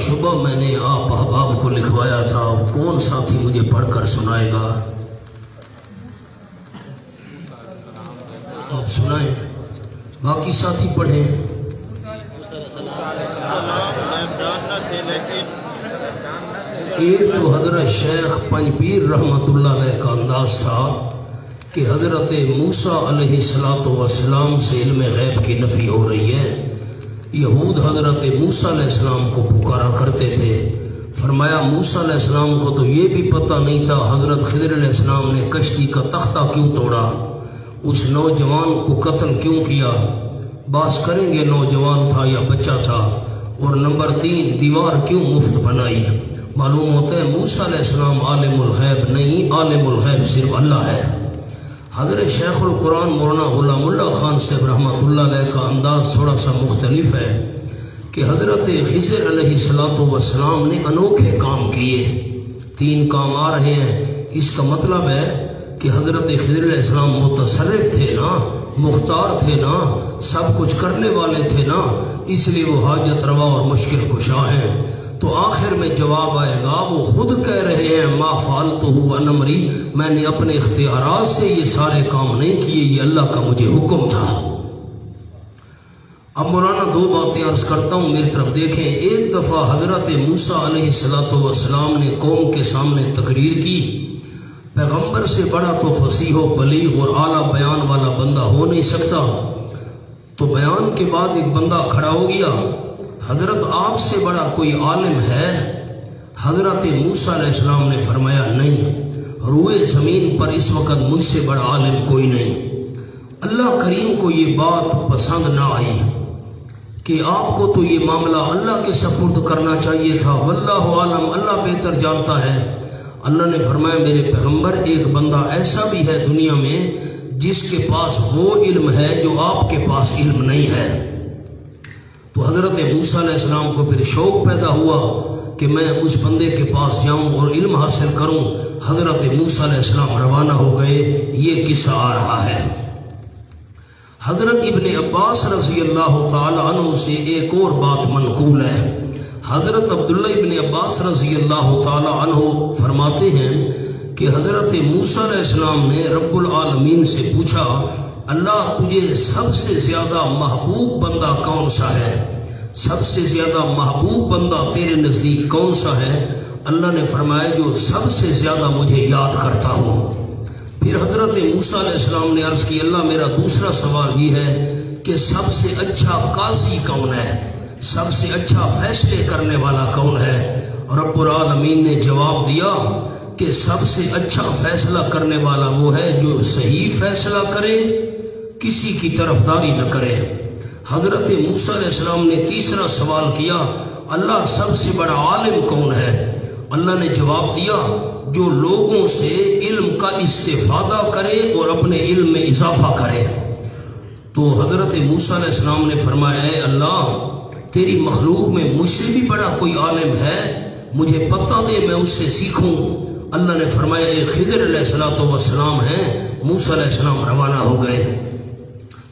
شبہ میں نے آپ احباب کو لکھوایا تھا، کون ساتھی مجھے پڑھ کر سنائے گا؟ آپ سنائیں، باقی ساتھی پڑھیں۔ ایک تو حضرت شیخ پنج پیر رحمۃ اللہ علیہ کا انداز تھا کہ حضرت موسیٰ علیہ السلام سے علم غیب کی نفی ہو رہی ہے۔ یہود حضرت موسیٰ علیہ السلام کو پکارا کرتے تھے، فرمایا موسیٰ علیہ السلام کو تو یہ بھی پتہ نہیں تھا حضرت خضر علیہ السلام نے کشتی کا تختہ کیوں توڑا، اس نوجوان کو قتل کیوں کیا، باس کریں گے نوجوان تھا یا بچہ تھا، اور نمبر 3 دیوار کیوں مفت بنائی۔ معلوم ہوتا ہے موسیٰ علیہ السلام عالم الغیب نہیں، عالم الغیب صرف اللہ ہے۔ حضرت شیخ القرآن مولانا غلام اللہ خان صاحب رحمۃ اللہ علیہ کا انداز تھوڑا سا مختلف ہے کہ حضرت خضر علیہ السلام نے انوکھے کام کیے، 3 کام آ رہے ہیں۔ اس کا مطلب ہے کہ حضرت خضر علیہ السلام متصرف تھے نا، مختار تھے نا، سب کچھ کرنے والے تھے نا، اس لیے وہ حاجت روا اور مشکل کشا ہیں۔ تو آخر میں جواب آئے گا، وہ خود کہہ رہے ہیں ما فعلتہ عن امری، میں نے اپنے اختیارات سے یہ سارے کام نہیں کیے، یہ اللہ کا مجھے حکم تھا۔ اب مولانا 2 باتیں عرض کرتا ہوں، میری طرف دیکھیں۔ ایک دفعہ حضرت موسیٰ علیہ السلام نے قوم کے سامنے تقریر کی، پیغمبر سے بڑا تو فصیح و بلیغ اور اعلیٰ بیان والا بندہ ہو نہیں سکتا۔ تو بیان کے بعد ایک بندہ کھڑا ہو گیا، حضرت آپ سے بڑا کوئی عالم ہے؟ حضرت موسیٰ علیہ السلام نے فرمایا نہیں، روئے زمین پر اس وقت مجھ سے بڑا عالم کوئی نہیں۔ اللہ کریم کو یہ بات پسند نہ آئی کہ آپ کو تو یہ معاملہ اللہ کے سپرد کرنا چاہیے تھا، واللہ عالم، اللہ بہتر جانتا ہے۔ اللہ نے فرمایا میرے پیغمبر، ایک بندہ ایسا بھی ہے دنیا میں جس کے پاس وہ علم ہے جو آپ کے پاس علم نہیں ہے۔ تو حضرت موسیٰ علیہ السلام کو پھر شوق پیدا ہوا کہ میں اس بندے کے پاس جاؤں اور علم حاصل کروں۔ حضرت موسیٰ علیہ السلام روانہ ہو گئے۔ یہ قصہ آ رہا ہے۔ حضرت ابن عباس رضی اللہ تعالی عنہ سے ایک اور بات منقول ہے۔ حضرت عبداللہ ابن عباس رضی اللہ تعالی عنہ فرماتے ہیں کہ حضرت موسیٰ علیہ السلام نے رب العالمین سے پوچھا، اللہ تجھے سب سے زیادہ محبوب بندہ کون سا ہے؟ سب سے زیادہ محبوب بندہ تیرے نزدیک کون سا ہے؟ اللہ نے فرمایا جو سب سے زیادہ مجھے یاد کرتا ہو۔ پھر حضرت موسیٰ علیہ السلام نے عرض کی، اللہ میرا دوسرا سوال یہ ہے کہ سب سے اچھا قاضی کون ہے؟ سب سے اچھا فیصلے کرنے والا کون ہے؟ رب العالمین نے جواب دیا کہ سب سے اچھا فیصلہ کرنے والا وہ ہے جو صحیح فیصلہ کرے، کسی کی طرفداری نہ کرے۔ حضرت موسیٰ علیہ السلام نے تیسرا سوال کیا، اللہ سب سے بڑا عالم کون ہے؟ اللہ نے جواب دیا جو لوگوں سے علم کا استفادہ کرے اور اپنے علم میں اضافہ کرے۔ تو حضرت موسیٰ علیہ السلام نے فرمایا، اے اللہ تیری مخلوق میں مجھ سے بھی بڑا کوئی عالم ہے، مجھے پتہ دے میں اس سے سیکھوں۔ اللہ نے فرمایا اے خضر علیہ السلام ہیں۔ موسیٰ علیہ السلام روانہ ہو گئے۔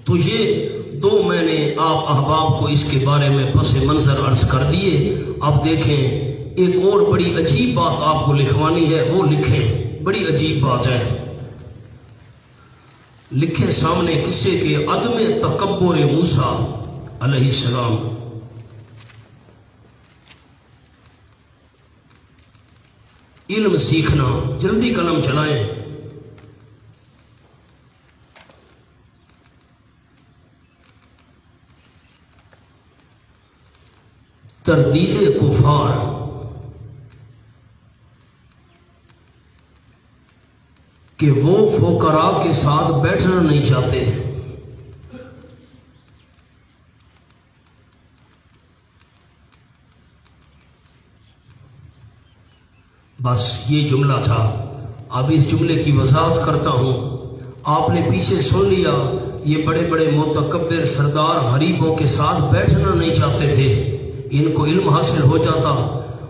تو یہ 2 میں نے آپ احباب کو اس کے بارے میں پس منظر عرض کر دیے۔ اب دیکھیں ایک اور بڑی عجیب بات آپ کو لکھوانی ہے، وہ لکھیں، بڑی عجیب بات ہے۔ لکھیں سامنے قصے کے عدم تکبر موسیٰ علیہ السلام۔ علم سیکھنا، جلدی قلم چلائیں۔ تردید کفار، کہ وہ فقراء کے ساتھ بیٹھنا نہیں چاہتے۔ بس یہ جملہ تھا۔ اب اس جملے کی وضاحت کرتا ہوں۔ آپ نے پیچھے سن لیا، یہ بڑے بڑے متکبر سردار غریبوں کے ساتھ بیٹھنا نہیں چاہتے تھے، ان کو علم حاصل ہو جاتا۔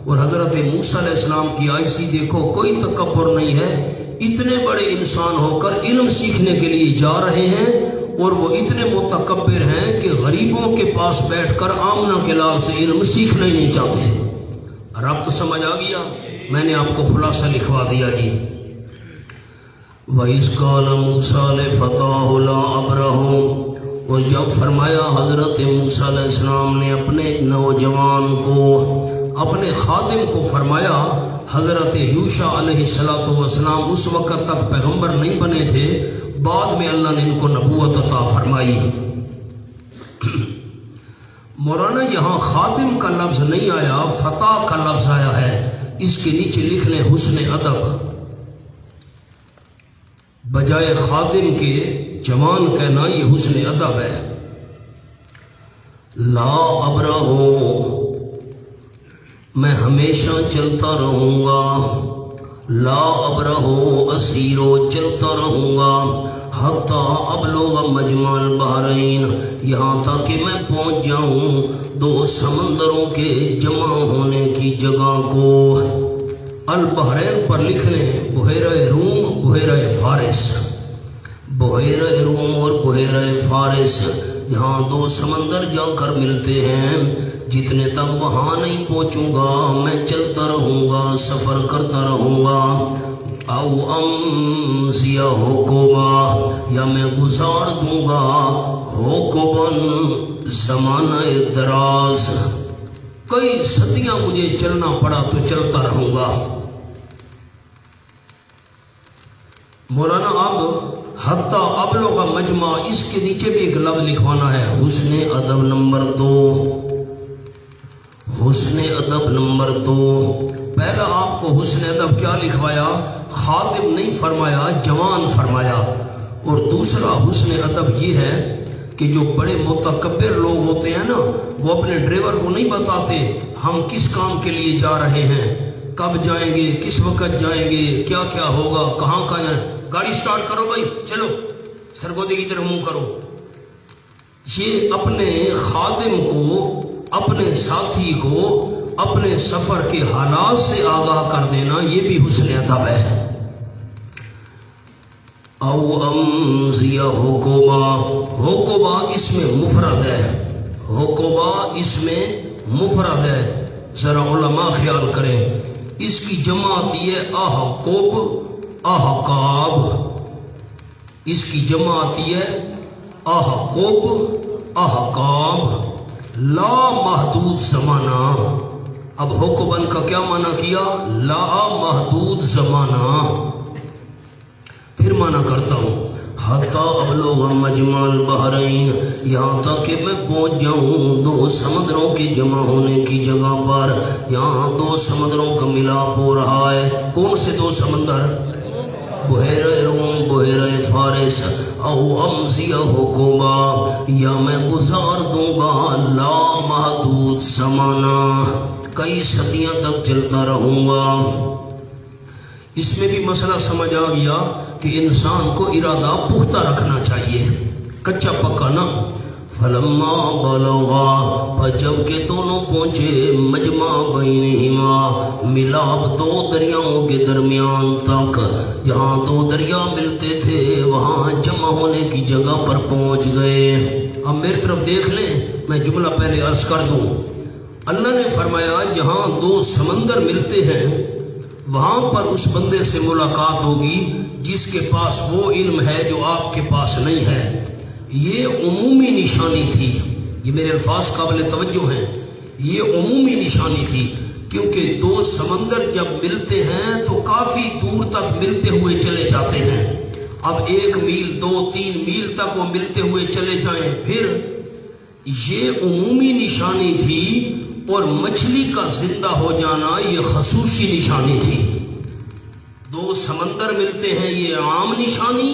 اور حضرت موسیٰ علیہ السلام کی عاجزی دیکھو، کوئی تکبر نہیں ہے، اتنے بڑے انسان ہو کر علم سیکھنے کے لیے جا رہے ہیں، اور وہ اتنے متکبر ہیں کہ غریبوں کے پاس بیٹھ کر آمنہ کے لال سے علم سیکھنا ہی نہیں چاہتے۔ رب تو سمجھ آ گیا، میں نے آپ کو خلاصہ لکھوا دیا جی۔ وَإِذْ قَالَ مُوسَىٰ لِفَتَاهُ لَا أَبْرَحُ، اور جب فرمایا حضرت موسیٰ علیہ السلام نے اپنے نوجوان کو، اپنے خادم کو فرمایا، حضرت یوشع علیہ السلام اس وقت تک پیغمبر نہیں بنے تھے، بعد میں اللہ نے ان کو نبوت عطا فرمائی۔ مولانا یہاں خادم کا لفظ نہیں آیا، فتح کا لفظ آیا ہے، اس کے نیچے لکھ لیں حسن ادب، بجائے خادم کے جوان کہنا یہ حسن ادب ہے۔ لا ابرح، میں ہمیشہ چلتا رہوں گا، لا ابرح اسیرو، چلتا رہوں گا، حتیٰ ابلغ مجمع البحرین، یہاں تک کہ میں پہنچ جاؤں دو سمندروں کے جمع ہونے کی جگہ کو۔ البحرین پر لکھ لیں بحیرہ روم، بحیرہ فارس، بحیرہ روم اور بحیرہ فارس، جہاں دو سمندر جا کر ملتے ہیں، جتنے تک وہاں نہیں پہنچوں گا میں چلتا رہوں گا، سفر کرتا رہوں گا۔ او امضی حقبا، یا میں گزار دوں گا حقباً زمانہ دراز، کئی صدیاں مجھے چلنا پڑا تو چلتا رہوں گا۔ مولانا اب حتیٰ ابلغ مجمع، اس کے نیچے بھی ایک لفظ لکھوانا ہے، حسن ادب نمبر 2، حسن ادب نمبر 2۔ پہلا آپ کو حسن ادب کیا لکھوایا؟ خادم نہیں فرمایا، جوان فرمایا۔ اور دوسرا حسن ادب یہ ہے کہ جو بڑے متکبر لوگ ہوتے ہیں نا، وہ اپنے ڈرائیور کو نہیں بتاتے ہم کس کام کے لیے جا رہے ہیں، کب جائیں گے، کس وقت جائیں گے، کیا کیا ہوگا، کہاں کہاں جائیں، گاڑی سٹارٹ کرو بھائی چلو، سرگودے کی طرف منہ کرو۔ یہ اپنے خادم کو، اپنے ساتھی کو اپنے سفر کے حالات سے آگاہ کر دینا، یہ بھی حسن ادب ہے۔ او امضی حقبا، حقبا اس میں مفرد ہے، حقبا اس میں مفرد ہے، ذرا علماء خیال کریں، اس کی جمع آتی ہے احقب، احقاب، اس کی جمع آتی ہے احقب، احقاب، لا محدود زمانہ۔ اب حقبن کا کیا معنی کیا؟ لا محدود زمانہ۔ پھر معنی کرتا ہوں، حتیٰ ابلغ مجمع البحرین، یہاں تک کہ میں پہنچ جاؤں دو سمندروں کے جمع ہونے کی جگہ پر۔ یہاں دو سمندروں کا ملاپ ہو رہا ہے، کون سے دو سمندر؟ بحیرہ روم، بحیرہ فارس۔ او امضی حقبا، یا میں گزار دوں گا لا محدود زمانہ، کئی صدیاں تک چلتا رہوں گا۔ اس میں بھی مسئلہ سمجھ آ گیا کہ انسان کو ارادہ پختہ رکھنا چاہیے، کچا پکا نہ۔ فلما بلغا، پر جب کہ دونوں پہنچے مجمع بینہما، ملاپ دو دریاؤں کے درمیان تک، جہاں دو دریا ملتے تھے وہاں جمع ہونے کی جگہ پر پہنچ گئے۔ اب میری طرف دیکھ لیں، میں جملہ پہلے عرض کر دوں۔ اللہ نے فرمایا جہاں دو سمندر ملتے ہیں وہاں پر اس بندے سے ملاقات ہوگی جس کے پاس وہ علم ہے جو آپ کے پاس نہیں ہے۔ یہ عمومی نشانی تھی، یہ میرے الفاظ قابل توجہ ہیں، یہ عمومی نشانی تھی، کیونکہ دو سمندر جب ملتے ہیں تو کافی دور تک ملتے ہوئے چلے جاتے ہیں۔ اب 1 میل 2-3 میل تک وہ ملتے ہوئے چلے جائیں، پھر یہ عمومی نشانی تھی، اور مچھلی کا زندہ ہو جانا یہ خصوصی نشانی تھی۔ دو سمندر ملتے ہیں یہ عام نشانی،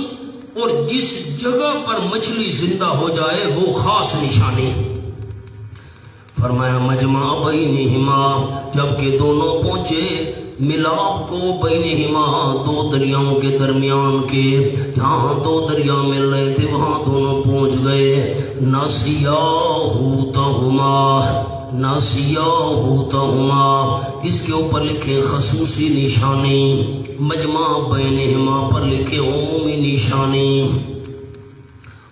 اور جس جگہ پر مچھلی زندہ ہو جائے وہ خاص نشانی۔ فرمایا مجمع بینہما، جبکہ دونوں پہنچے ملاپ کو بینہما، دو دریاؤں کے درمیان کے، جہاں دو دریا مل رہے تھے وہاں دونوں پہنچ گئے۔ نسیا حوتہما، ناسیہ ہوتہما، اس کے اوپر لکھے خصوصی نشانی، مجمع بینہما پر لکھے عمومی نشانی۔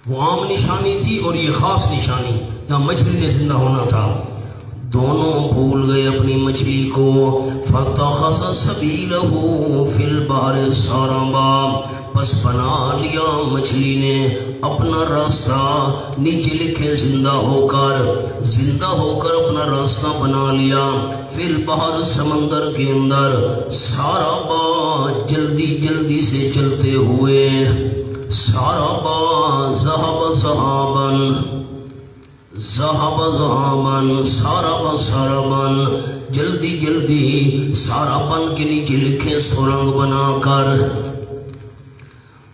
وہ عام نشانی تھی اور یہ خاص نشانی، یہاں مچھلی نے زندہ ہونا تھا۔ دونوں بھول گئے اپنی مچھلی کو. فَاتَّخَذَ سَبِيلَهُ فِي الْبَحْرِ سَرَبًا، پس بنا لیا مچھلی نے اپنا راستہ، نیچے لکھے زندہ ہو کر اپنا راستہ بنا لیا. فی البحر، سمندر کے اندر، سارابا، جلدی جلدی سے چلتے ہوئے. سارابا ذہب ذہابن، ذہب ذہابن، سارابا ساربن، جلدی جلدی. سارابن کے نیچے لکھے سرنگ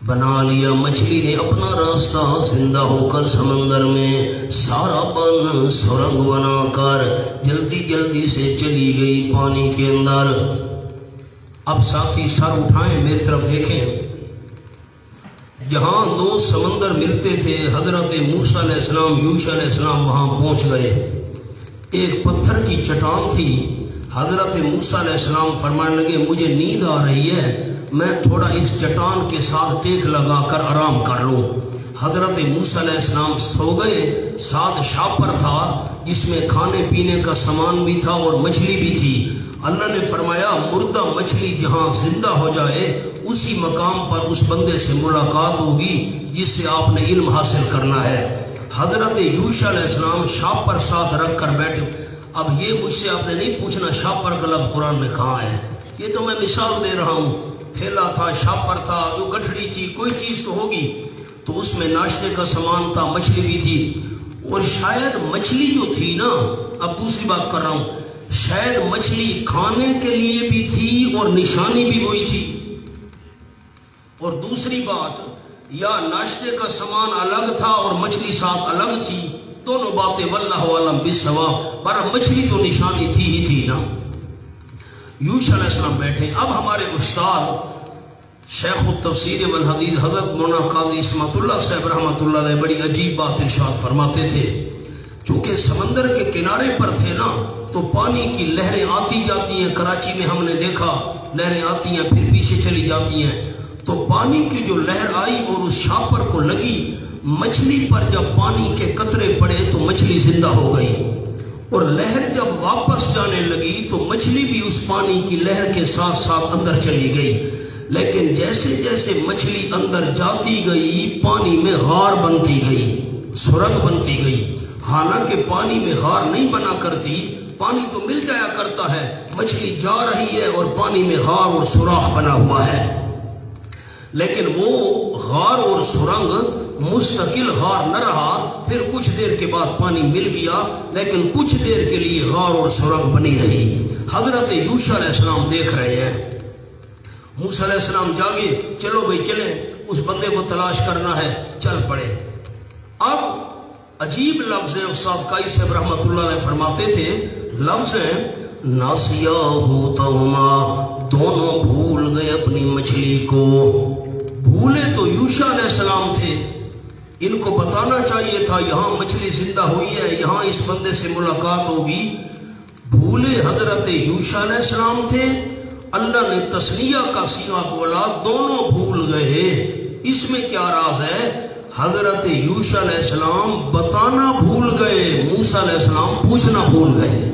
بنا لیا مچھلی نے اپنا راستہ زندہ ہو کر سمندر میں. سارابن، سرنگ بنا کر جلدی جلدی سے چلی گئی پانی کے اندر. اب ساتھی سر اٹھائیں، میری طرف دیکھیں. جہاں دو سمندر ملتے تھے، حضرت موسیٰ علیہ السلام، یوشع علیہ السلام وہاں پہنچ گئے. ایک پتھر کی چٹان تھی. حضرت موسیٰ علیہ السلام فرمانے لگے مجھے نیند آ رہی ہے، میں تھوڑا اس چٹان کے ساتھ ٹیک لگا کر آرام کر لوں. حضرت موسیٰ علیہ السلام سو گئے. ساتھ شاپر تھا جس میں کھانے پینے کا سامان بھی تھا اور مچھلی بھی تھی. اللہ نے فرمایا مردہ مچھلی جہاں زندہ ہو جائے اسی مقام پر اس بندے سے ملاقات ہوگی جس سے آپ نے علم حاصل کرنا ہے. حضرت یوشع علیہ السلام شاپر ساتھ رکھ کر بیٹھے. اب یہ مجھ سے آپ نے نہیں پوچھنا شاپر کا لفظ قرآن میں کہاں ہے، یہ تو میں مثال دے رہا ہوں. تھیلا تھا، شاپر تھا، جو گٹھڑی تھی، کوئی چیز تو ہوگی. تو اس میں ناشتے کا سامان تھا، مچھلی بھی تھی. اور شاید مچھلی جو تھی نا، اب دوسری بات کر رہا ہوں، شاید مچھلی کھانے کے لیے بھی تھی اور نشانی بھی وہی تھی. اور دوسری بات، یا ناشتے کا سامان الگ تھا اور مچھلی ساتھ الگ تھی. دونوں باتیں واللہ عالم بالصواب، پر مچھلی تو نشانی تھی ہی تھی نا. یوشع علیہ السلام بیٹھے. اب ہمارے استاد شیخ التفسیر والحدیث حضرت مولانا قاضی اسمت اللہ صاحب رحمۃ اللہ علیہ بڑی عجیب بات ارشاد فرماتے تھے. چونکہ سمندر کے کنارے پر تھے نا، تو پانی کی لہریں آتی جاتی ہیں. کراچی میں ہم نے دیکھا لہریں آتی ہیں پھر پیچھے چلی جاتی ہیں. تو پانی کی جو لہر آئی اور اس شاپر کو لگی، مچھلی پر جب پانی کے قطرے پڑے تو مچھلی زندہ ہو گئی. اور لہر جب واپس جانے لگی تو مچھلی بھی اس پانی کی لہر کے ساتھ ساتھ اندر چلی گئی. لیکن جیسے جیسے مچھلی اندر جاتی گئی پانی میں غار بنتی گئی، سرنگ بنتی گئی. حالانکہ پانی میں غار نہیں بنا کرتی، پانی تو مل جایا کرتا ہے. مچھلی جا رہی ہے اور پانی میں غار اور سوراخ بنا ہوا ہے. لیکن وہ غار اور سرنگ مستقل غار نہ رہا. پھر کچھ دیر کے بعد پانی مل گیا، لیکن کچھ دیر کے لیے غار اور سرنگ بنی رہی. حضرت یوشع علیہ السلام دیکھ رہے ہیں. موسیٰ علیہ السلام جاگے، چلو بھائی چلیں، اس بندے کو تلاش کرنا ہے. چل پڑے. اب عجیب لفظ ہے، استاد قاضی صاحب رحمۃ اللہ علیہ فرماتے تھے، لفظ ہے ناسیہ ہوتہما، دونوں بھول گئے اپنی مچھلی کو. بھولے تو یوشع علیہ السلام تھے، ان کو بتانا چاہیے تھا یہاں مچھلی زندہ ہوئی ہے، یہاں اس بندے سے ملاقات ہوگی. بھولے حضرت یوشع علیہ السلام تھے. اللہ نے تسنیہ کا صیغہ بولا، دونوں بھول گئے. اس میں کیا راز ہے؟ حضرت یوشع علیہ السلام بتانا بھول گئے، موسیٰ علیہ السلام پوچھنا بھول گئے.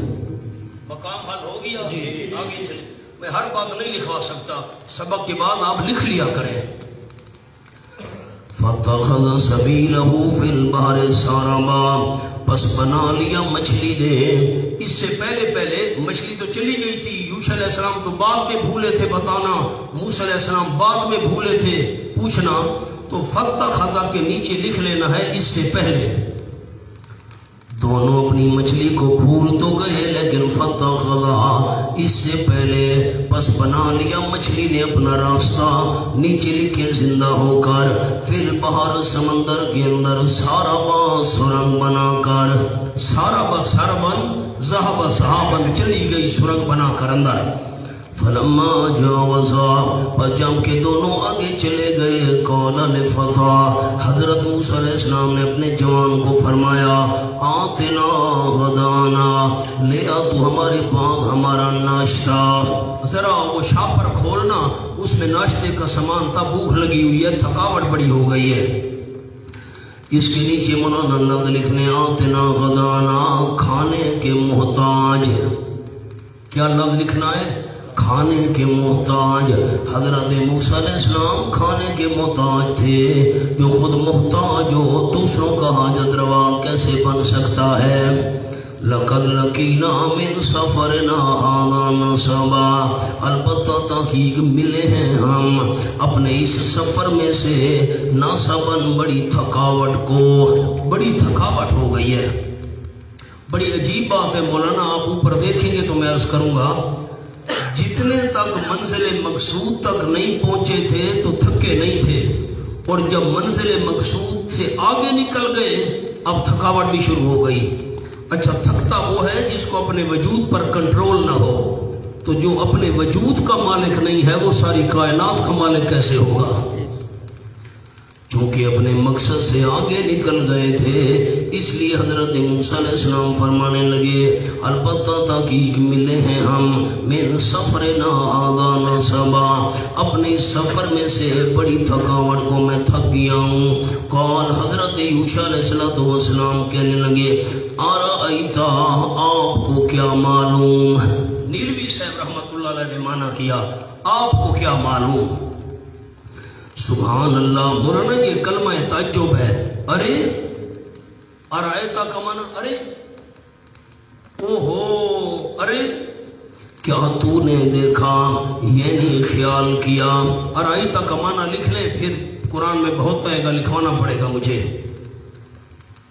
مقام حل ہو گیا. آگے چلے. میں ہر بات نہیں لکھوا سکتا، سبق کے بعد آپ لکھ لیا کریں. فَاتَّخَذَ سَبِيلَهُ فِي الْبَحْرِ سَرَبًا، پس بنا لیا مچھلی نے. اس سے پہلے مچھلی تو چلی گئی تھی. یوشع علیہ السلام تو بعد میں بھولے تھے بتانا، موسیٰ علیہ السلام بعد میں بھولے تھے پوچھنا. تو فَاتَّخَذَ کے نیچے لکھ لینا ہے اس سے پہلے. دونوں اپنی مچھلی کو بھول تو گئے، لیکن فَاتَّخَذَ اس سے پہلے، پس بنا لیا مچھلی نے اپنا راستہ، نیچے لکھے زندہ ہو کر، فی البحر سمندر کے اندر، ساربا سرنگ بنا کر. ساربا سربن، ذہب ذہابن، چلی گئی سرنگ بنا کر اندر. فلما جاوزا، پر جب کہ دونوں آگے چلے گئے، قال لفتى، حضرت موسیٰ علیہ السلام نے اپنے جوان کو فرمایا، آتنا غدانا، لے آ تو ہمارے پاس ہمارا ناشتہ. ذرا وہ شاپر کھولنا، اس میں ناشتے کا سامان تھا. بھوک لگی ہوئی ہے، تھکاوٹ بڑی ہو گئی ہے. اس کے نیچے مولانا لفظ لکھنے آتنا غدانا، کھانے کے محتاج. کیا لفظ لکھنا ہے؟ کھانے کے محتاج. حضرت موسیٰ علیہ السلام کھانے کے محتاج تھے. جو خود محتاج ہو دوسروں کا حاجت روا کیسے بن سکتا ہے؟ لقد لقینا من سفرنا هذا نصبا، البتہ تحقیق ملے ہیں ہم اپنے اس سفر میں سے ناصباً بڑی تھکاوٹ کو. بڑی تھکاوٹ ہو گئی ہے. بڑی عجیب بات ہے مولانا، آپ اوپر دیکھیں گے تو میں عرض کروں گا جتنے تک منزل مقصود تک نہیں پہنچے تھے تو تھکے نہیں تھے، اور جب منزل مقصود سے آگے نکل گئے اب تھکاوٹ بھی شروع ہو گئی. اچھا، تھکتا وہ ہے جس کو اپنے وجود پر کنٹرول نہ ہو، تو جو اپنے وجود کا مالک نہیں ہے وہ ساری کائنات کا مالک کیسے ہوگا؟ چونکہ اپنے مقصد سے آگے نکل گئے تھے اس لیے حضرت موسیٰ علیہ السلام فرمانے لگے البتہ تحقیق ملے ہیں ہم من سفرنا هذا نصبا، اپنے سفر میں سے بڑی تھکاوٹ کو میں تھک گیا ہوں. قال، حضرت یوشع علیہ السلام کہنے لگے آرائیتا، آپ کو کیا معلوم؟ نیلوی صاحب رحمۃ اللہ علیہ نے معنی کیا آپ کو کیا معلوم. سبحان اللہ مولانا، یہ کلمہ تعجب ہے. ارے ارائیتا کا معنی ارے، اوہو، ارے کیا تو نے دیکھا یعنی خیال کیا. ارائیتا کا معنی لکھ لے، پھر قرآن میں بہت آئے گا، لکھوانا پڑے گا مجھے.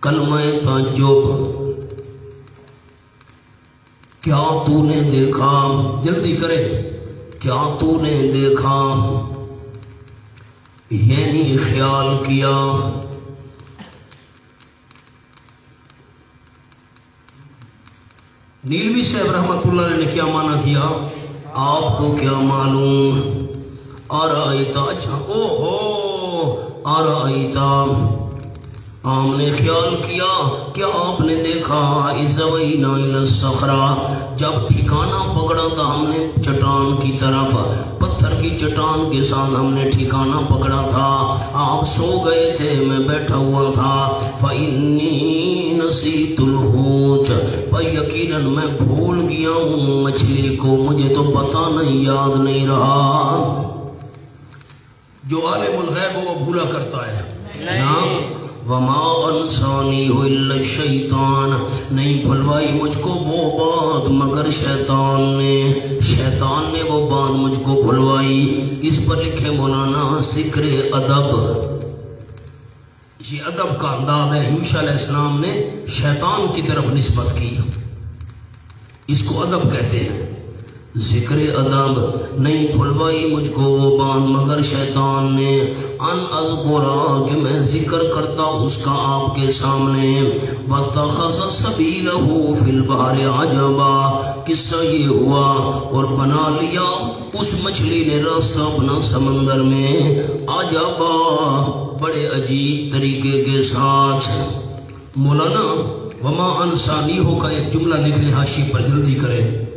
کلمہ تعجب، کیا تو نے دیکھا، جلدی کرے، کیا تو نے دیکھا یعنی خیال کیا. نیلوی صاحب رحمۃ اللہ علیہ نے کیا معنی کیا؟ آپ کو کیا معلوم؟ آرائیتا، اچھا، او ہو آرائیتا، ہم نے خیال کیا، کیا آپ نے دیکھا اذ اوینا الی الصخرہ، جب ٹھکانہ پکڑا تھا ہم نے چٹان کی طرف، پتھر کی چٹان کے ساتھ ہم نے ٹھکانہ پکڑا تھا. آپ سو گئے تھے، میں بیٹھا ہوا تھا. فإنی نسیت الحوت، یقیناً میں بھول گیا ہوں مچھلی کو، مجھے تو پتہ نہیں، یاد نہیں رہا. جو عالم الغیب وہ بھولا کرتا ہے نا. وما انسانی الا الشیطان، نہیں بھلوائی مجھ کو وہ بات مگر شیطان نے وہ بات مجھ کو بھلوائی. اس پر لکھے مولانا ذکر ادب، یہ ادب کا انداز ہے. یوشع علیہ السلام نے شیطان کی طرف نسبت کی، اس کو ادب کہتے ہیں. ذکر ادب، نہیں بھلوائی مجھ کو وہ بات مگر شیطان نے، ان اذکرا، کہ میں ذکر کرتا اس کا آپ کے سامنے. واتخذ سبیلہ فی البحر عجبا، قصہ یہ ہوا اور بنا لیا اس مچھلی نے راستہ اپنا سمندر میں، عجبا، بڑے عجیب طریقے کے ساتھ. مولانا وما انسانی ہو کا ایک جملہ لکھ لیں حاشی پر، جلدی کریں.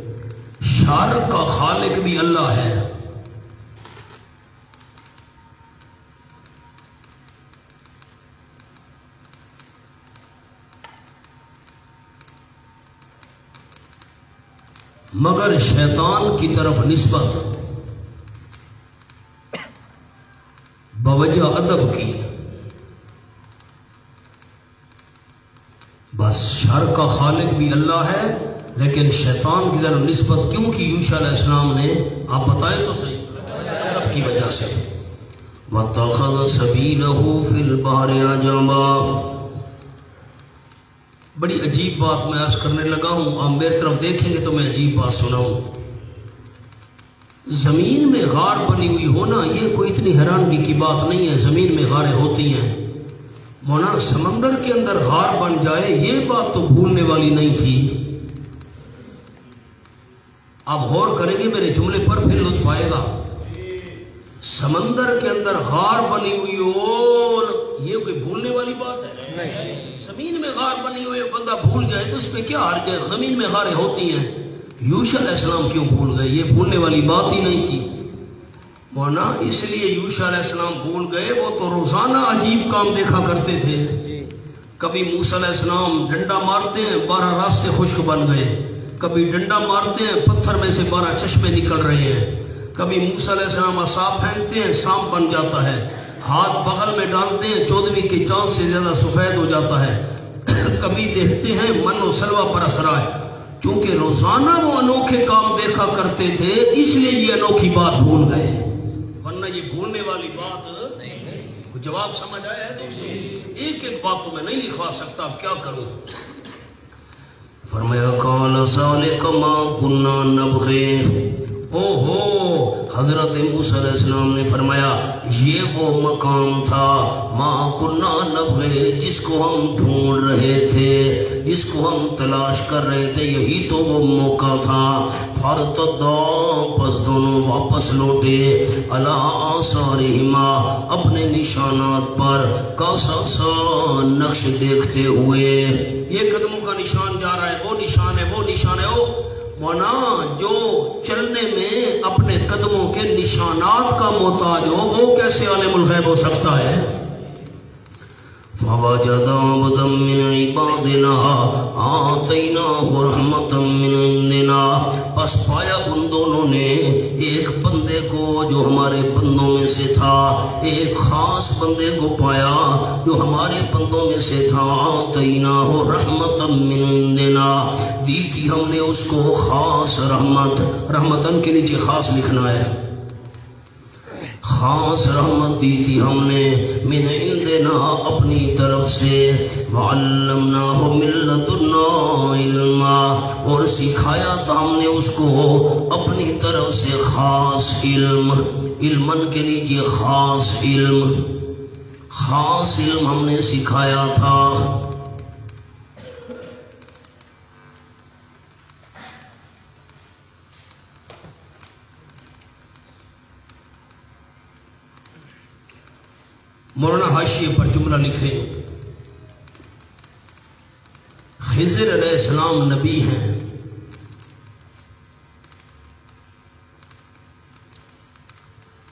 شر کا خالق بھی اللہ ہے. مگر شیطان کی طرف نسبت بوجہ ادب کی. بس شر کا خالق بھی اللہ ہے لیکن شیطان کی طرف نسبت کیوں کی یوشع علیہ السلام نے؟ آپ بتائیں تو صحیح. ادب کی وجہ سے. واتخذ سبیلہ فی البحر عجبا، بڑی عجیب بات میں عرض کرنے لگا ہوں، آپ میری طرف دیکھیں گے تو میں عجیب بات سناؤں. زمین میں غار بنی ہوئی ہونا یہ کوئی اتنی حیرانگی کی بات نہیں ہے، زمین میں غاریں ہوتی ہیں. مولانا سمندر کے اندر غار بن جائے یہ بات تو بھولنے والی نہیں تھی. آپ غور کریں گے میرے جملے پر پھر لطف آئے گا. سمندر کے اندر غار بنی ہوئی ہو یہ کوئی بھولنے والی بات ہے؟ زمین میں غار بنی ہوئی بندہ بھول جائے تو اس پہ کیا حرج ہے؟ زمین میں غاریں ہوتی ہیں. یوشع علیہ السلام کیوں بھول گئے؟ یہ بھولنے والی بات ہی نہیں تھی. مولانا اس لیے یوشع علیہ السلام بھول گئے، وہ تو روزانہ عجیب کام دیکھا کرتے تھے. کبھی موسیٰ علیہ السلام ڈنڈا مارتے ہیں 12 راستے خشک بن گئے، کبھی ڈنڈا مارتے ہیں پتھر میں سے 12 چشمے نکل رہے ہیں، کبھی موسیٰ علیہ السلام عصا پھینکتے ہیں سانپ بن جاتا ہے، ہاتھ بغل میں ڈالتے ہیں 14ویں کی چاند سے زیادہ سفید ہو جاتا ہے، کبھی دیکھتے ہیں من و سلوہ پر اثرائے۔ چونکہ روزانہ وہ انوکھے کام دیکھا کرتے تھے اس لیے یہ انوکھی بات بھول گئے، ورنہ یہ بھولنے والی بات نہیں۔ جواب سمجھ آیا ہے دوستو؟ ایک ایک بات تو میں نہیں لکھوا سکتا، اب کیا کروں؟ فرمایا قال ذالک ما کنا نبغی، او ہو حضرت موسیٰ علیہ السلام نے فرمایا یہ وہ مقام تھا ما کنا نبغی، جس کو ہم ڈھونڈ رہے تھے، جس کو ہم تلاش کر رہے تھے، یہی تو وہ موقع تھا۔ فارتدا، پس دونوں واپس لوٹے، علی آثارہما، اپنے نشانات پر، قصصا، نقش دیکھتے ہوئے۔ یہ قدموں کا نشان جا رہا ہے، وہ نشان ہے، وہ نشان ہے، وہ مونا جو چلنے میں اپنے قدموں کے نشانات کا محتاج ہو وہ کیسے عالم الغیب ہو سکتا ہے؟ فوجد عبدا من عبادنا آتیناہ رحمتا من عندنا، پس پایا ان دونوں نے ایک بندے کو جو ہمارے بندوں میں سے تھا، ایک خاص بندے کو پایا جو ہمارے بندوں میں سے تھا، آتیناہ رحمتا من عندنا، دی تھی ہم نے اس کو خاص رحمت، رحمتن کے نیچے خاص لکھنا ہے، خاص رحمت دی تھی ہم نے، من عندنا، اپنی طرف سے، وعلمناہ من لدنا علما، اور سکھایا تھا ہم نے اس کو اپنی طرف سے خاص علم، علمن کے نیچے خاص علم، خاص علم ہم نے سکھایا تھا۔ مولانا حاشیے پر جملہ لکھے، خضر علیہ السلام نبی ہیں،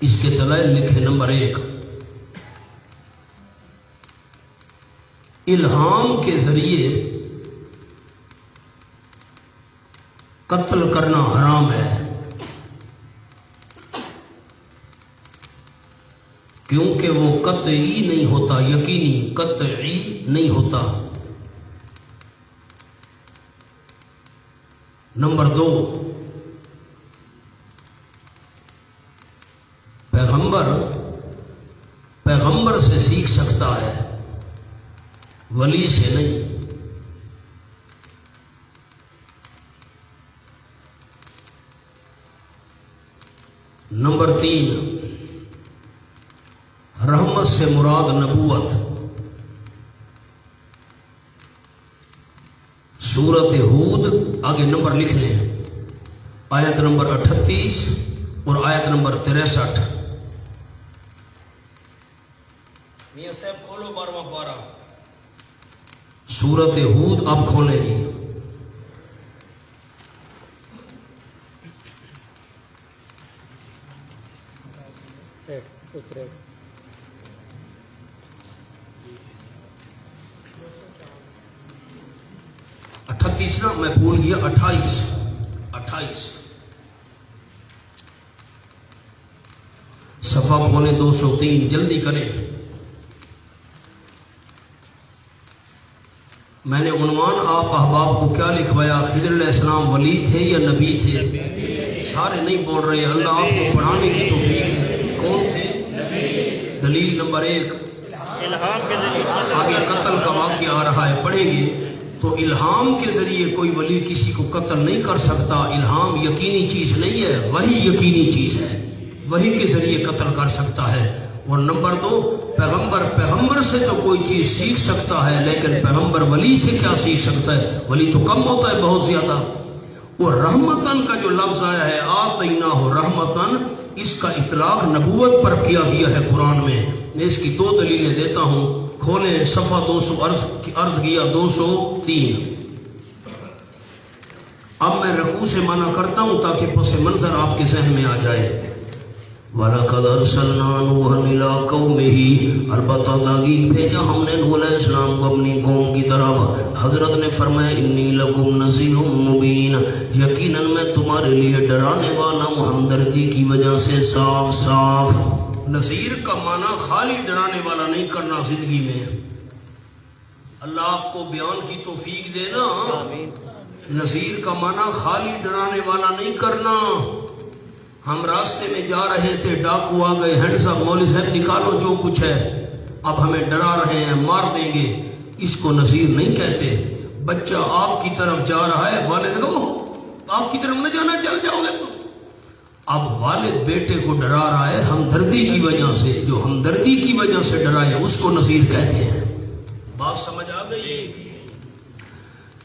اس کے دلائل لکھے۔ نمبر 1، الہام کے ذریعے قتل کرنا حرام ہے، کیونکہ وہ قطعی نہیں ہوتا، یقینی قطعی نہیں ہوتا۔ نمبر 2، پیغمبر سے سیکھ سکتا ہے، ولی سے نہیں۔ نمبر 3، رحمت سے مراد نبوت۔ سورۃ ہود آگے نمبر لکھ لیں، آیت نمبر 38 اور آیت نمبر 63۔ میاں صاحب کھولو 12واں پارہ، سورۃ ہود اب کھولیں جی۔ تیسرا میں بھول گیا، 28 صفحہ کھولیں 203، جلدی کریں۔ میں نے عنوان آپ احباب کو کیا لکھوایا؟ خضر علیہ السلام ولی تھے یا نبی تھے؟ سارے نہیں بول رہے، اللہ آپ کو پڑھانے کی توفیق ہے۔ کون تھے؟ دلیل نمبر 1، آگے قتل کا واقعہ آ رہا ہے، پڑھیں گے تو الہام کے ذریعے کوئی ولی کسی کو قتل نہیں کر سکتا۔ الہام یقینی چیز نہیں ہے، وہی یقینی چیز ہے، وہی کے ذریعے قتل کر سکتا ہے۔ اور نمبر 2، پیغمبر سے تو کوئی چیز سیکھ سکتا ہے، لیکن پیغمبر ولی سے کیا سیکھ سکتا ہے؟ ولی تو کم ہوتا ہے بہت زیادہ۔ اور رحمتن کا جو لفظ آیا ہے، آتیناہ رحمتن، اس کا اطلاق نبوت پر کیا گیا ہے قرآن میں۔ میں اس کی 2 دلیلیں دیتا ہوں، کھولیں صفحہ 200، عرض کیا 203۔ اب میں رکوع سے منع کرتا ہوں تاکہ پس منظر آپ کے ذہن میں آ جائے۔ وَلَقَدْ أَرْسَلْنَا نُوحًا إِلَىٰ قَوْمِهِ، البتہ تاکید بھیجا ہم نے نوح علیہ السلام کو اپنی قوم کی طرف. حضرت نے فرمایا انی لکم نذیر مبین، یقیناً میں تمہارے لیے ڈرانے والا ہوں ہمدردی کی وجہ سے صاف صاف. نذیر کا معنی خالی ڈرانے والا نہیں کرنا زندگی میں. اللہ آپ کو بیان کی توفیق دے نا. نذیر کا معنی خالی ڈرانے والا نہیں کرنا. ہم راستے میں جا رہے تھے، ڈاکو آ گئے، ہینڈ صاحب مولوی صاحب نکالو جو کچھ ہے، اب ہمیں ڈرا رہے ہیں، مار دیں گے. اس کو نذیر نہیں کہتے. بچہ آپ کی طرف جا رہا ہے، والد کہو آپ کی طرف نہ جانا، چل جاؤ گے. اب والد بیٹے کو ڈرا رہا ہے ہمدردی کی وجہ سے. جو ہمدردی کی وجہ سے ڈرائے اس کو نذیر کہتے ہیں. بات سمجھ آ گئی؟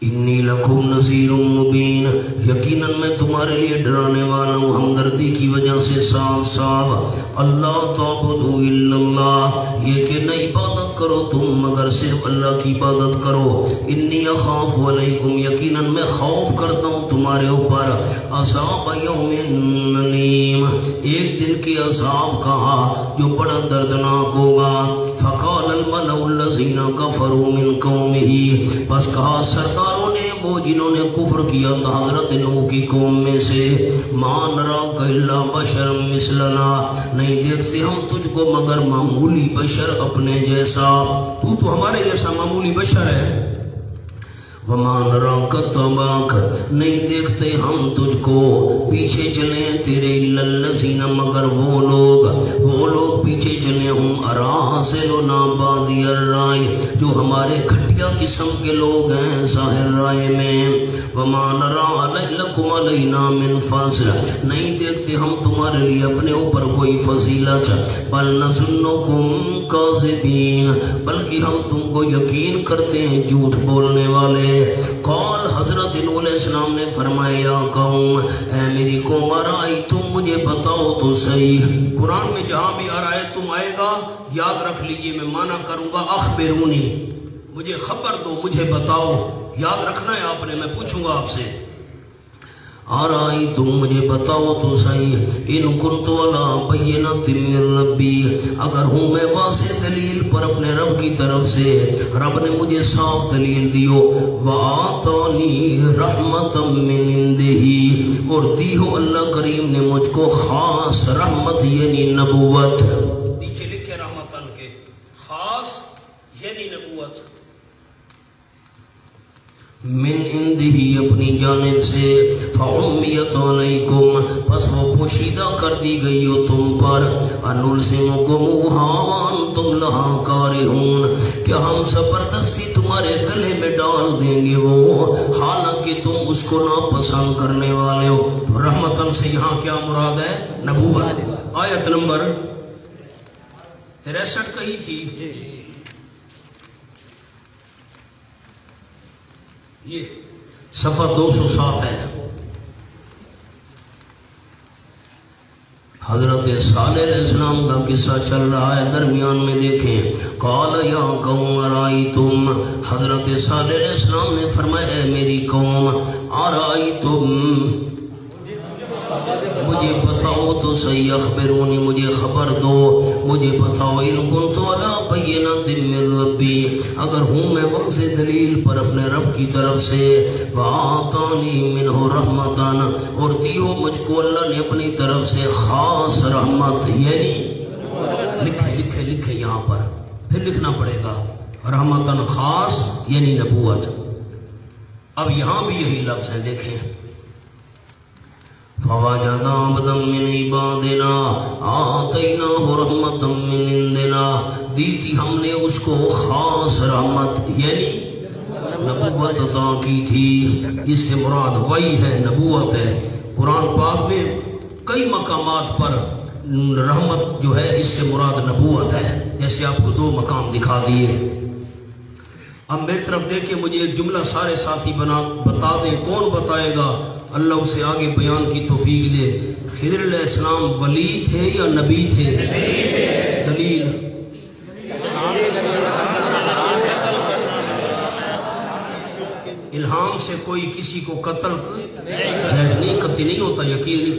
انی لکم نذیر مبین، یقیناً میں تمہارے لیے ڈرانے والا ہوں ہمدردی کی وجہ سے صاف صاف. اللہ تعبدوا الا اللہ، یہ کہ نہ عبادت کرو تم مگر صرف اللہ کی عبادت کرو. انی اخاف علیکم، یقیناً میں خوف کرتا ہوں تمہارے اوپر. عذاب یوم علیم، ایک دن کے عذاب کا جو بڑا دردناک ہوگا. فقال الملأ الذین کفروا من قومہ، بس کہا سرداروں نے وہ جنہوں نے کفر کیا تھا حضرت نوح کی قوم میں سے، ما نراک الا بشرا مثلنا، نہیں دیکھتے ہم تجھ کو مگر معمولی بشر اپنے جیسا. تو ہمارے جیسا معمولی بشر ہے. وما نراک اتبعک، نہیں دیکھتے ہم تجھ کو پیچھے چلے تیرے الا الذین، مگر وہ لوگ پیچھے چلے ہم اراذلنا بادی الرائے، جو ہمارے گھٹیا قسم کے لوگ ہیں ظاہر رائے میں. وما نرى لکم علینا من فضل، نہیں دیکھتے ہم تمہارے لیے اپنے اوپر کوئی فضیلت. بل نظنکم کاذبین، بلکہ ہم تم کو یقین کرتے ہیں جھوٹ بولنے والے. قال، حضرت نوح علیہ السلام نے فرمایا یا قوم، اے میری قوم، ارائیتم، مجھے بتاؤ تو صحیح. قرآن میں جہاں بھی ارائیتم آئے گا یاد رکھ لیجئے، میں معنی کروں گا اخبرونی، مجھے خبر دو، مجھے بتاؤ. یاد رکھنا ہے آپ نے، میں پوچھوں گا آپ سے. ارائیتم، مجھے بتاؤ تو صحیح، ان کنت علی بینۃ من ربی، اگر ہوں میں واضح دلیل پر اپنے رب کی طرف سے، رب نے مجھے صاف دلیل دیو. وآتانی رحمۃ من عندہ، اور دی ہو اللہ کریم نے مجھ کو خاص رحمت یعنی نبوت. نیچے لکھے رحمتن کے، خاص یعنی نبوت. من عندہ، اپنی جانب سے. فعمیت علیکم، پس وہ پوشیدہ کر دی گئی ہو تم پر. انلزمکموہا وانتم لہا کارہون، کیا ہم زبردستی تمہارے گلے میں ڈال دیں گے وہ، حالانکہ تم اس کو ناپسند کرنے والے ہو. تو رحمتن سے یہاں کیا مراد ہے؟ نبوت. آیت نمبر 63 کہی تھی، یہ صفحہ 207 ہے. حضرت صالح علیہ السلام کا قصہ چل رہا ہے، درمیان میں دیکھیں. قال یا قوم ارائیتم، حضرت صالح علیہ السلام نے فرمایا اے میری قوم، ارائیتم، مجھے بتاؤ تو صحیح، اخبرونی، مجھے خبر دو، مجھے بتاؤ. ان کنت علی بینۃ من ربی، اگر ہوں میں واضح دلیل پر اپنے رب کی طرف سے. وآتانی منہ رحمتن، اور دی ہو مجھ کو اللہ نے اپنی طرف سے خاص رحمت، یعنی لکھے یہاں پر، پھر لکھنا پڑے گا، رحمتن خاص یعنی نبوت. اب یہاں بھی یہی لفظ ہے، دیکھیں. فوجد عبدا من عبادنا آتیناہ رحمت من عندنا، دی تھی ہم نے اس کو خاص رحمت یعنی نبوت عطا کی تھی. اس سے مراد وہی ہے، نبوت ہے. قرآن پاک میں کئی مقامات پر رحمت جو ہے اس سے مراد نبوت ہے، جیسے آپ کو 2 مقام دکھا دیے. اب میری طرف دیکھیں، مجھے ایک جملہ سارے ساتھی بتا دیں، کون بتائے گا؟ اللہ اسے آگے بیان کی توفیق دے. خضر علیہ السلام ولی تھے یا نبی تھے؟ دلیل الہام سے کوئی کسی کو قتل جائز نہیں، قتل نہیں ہوتا، یقین نہیں.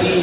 3,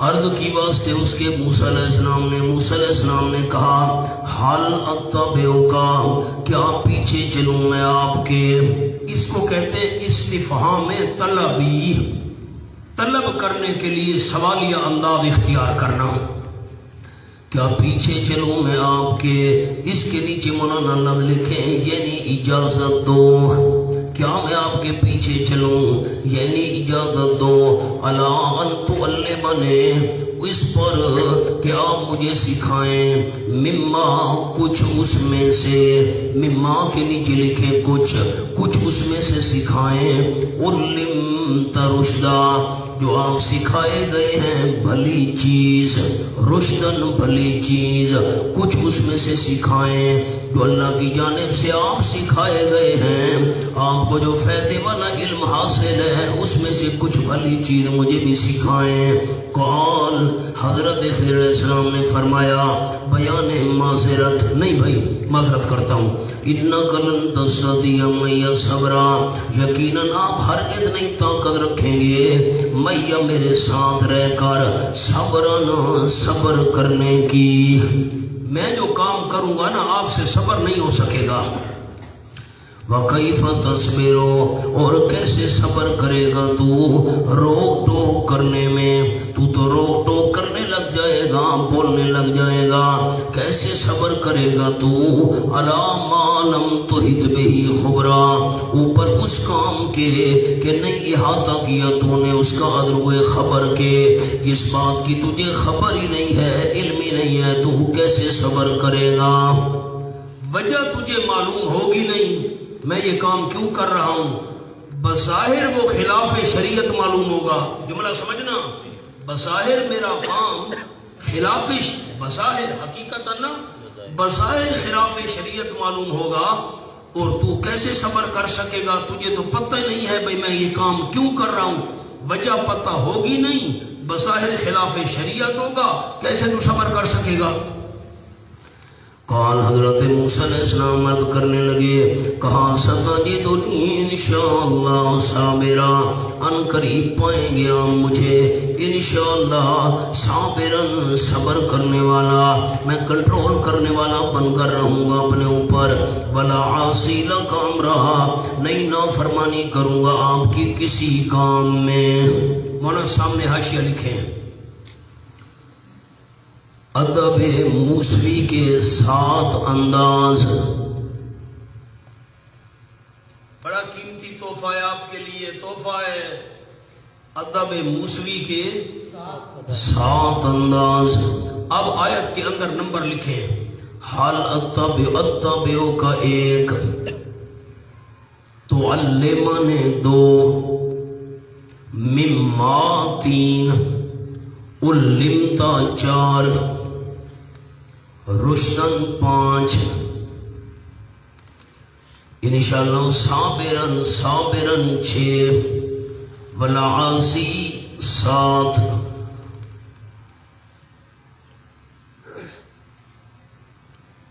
عرض کی واسطے اس کے موسیٰ علیہ السلام نے کہا حل اتبعوکا، کیا پیچھے چلوں میں آپ کے؟ اس کو کہتے ہیں استفہام طلبی، طلب کرنے کے لیے سوالیہ انداز اختیار کرنا. کیا پیچھے چلوں میں آپ کے؟ اس کے نیچے مولانا لفظ لکھیں یعنی اجازت دو. کیا میں آپ کے پیچھے چلوں یعنی اجازت دو. الا ان تعلمنی، اس پر کہ آپ مجھے سکھائیں. مما، کچھ اس میں سے، مما کے نیچے لکھیں کچھ اس میں سے سکھائیں. علمت رشدا، جو آپ سکھائے گئے ہیں بھلی چیز، رشدن بھلی چیز، کچھ اس میں سے سکھائیں جو اللہ کی جانب سے آپ سکھائے گئے ہیں. آپ کو جو فائدے والا علم حاصل ہے اس میں سے کچھ بھلی چیز مجھے بھی سکھائیں. قال، حضرت خضر علیہ السلام نے فرمایا بیان معذرت، نہیں بھائی معذرت کرتا ہوں، انک لن تستطیع معی صبرا، یقیناً آپ ہرگز نہیں طاقت رکھیں گے معی میرے ساتھ رہ کر صبر کرنے کی. میں جو کام کروں گا نا آپ سے صبر نہیں ہو سکے گا. وَكَيْفَ تَصْبِرُ، اور کیسے صبر کرے گا تو روک ٹوک کرنے میں؟ تو روک ٹوک کرنے لگ جائے گا، بولنے لگ جائے گا. کیسے صبر کرے گا تو؟ عَلَىٰ مَا لَمْ تُحِطْ بِهِ خُبْرًا، اوپر اس کام کے کہ نہیں احاطہ کیا تو نے اس کا ادروئے خبر کے، اس بات کی تجھے خبر ہی نہیں ہے، علم ہی نہیں ہے، تو کیسے صبر کرے گا؟ وجہ تجھے معلوم ہوگی نہیں میں یہ کام کیوں کر رہا ہوں. بظاہر وہ خلاف شریعت معلوم ہوگا، جملہ سمجھنا، بظاہر میرا کام خلاف، بظاہر حقیقت نا بظاہر خلاف شریعت معلوم ہوگا، اور تو کیسے صبر کر سکے گا؟ تجھے تو پتہ ہی نہیں ہے بھئی میں یہ کام کیوں کر رہا ہوں، وجہ پتہ ہوگی نہیں، بظاہر خلاف شریعت ہوگا، کیسے تو صبر کر سکے گا؟ قال، حضرت موسیٰ علیہ السلام عرض کرنے لگے، کہا ستجدنی انشاءاللہ صابرا، ان قریب پائیں گے آپ مجھے انشاءاللہ صابرا، صبر کرنے والا، میں کنٹرول کرنے والا بن کر رہوں گا اپنے اوپر. ولا عاصی لک امرا، نہیں نافرمانی کروں گا آپ کی کسی کام میں. مولانا سامنے حاشیہ لکھیں ادب موسوی کے 7 انداز. بڑا قیمتی تحفہ ہے آپ کے لیے، تحفہ ہے ادب موسوی کے 7 انداز. اب آیت کے اندر نمبر لکھیں. حل اتبعو کا 1، تعلمنے 2، مما 3، علمتا 4، رشدن 5، انشاءاللہ صابرن 6، والعاصی 7.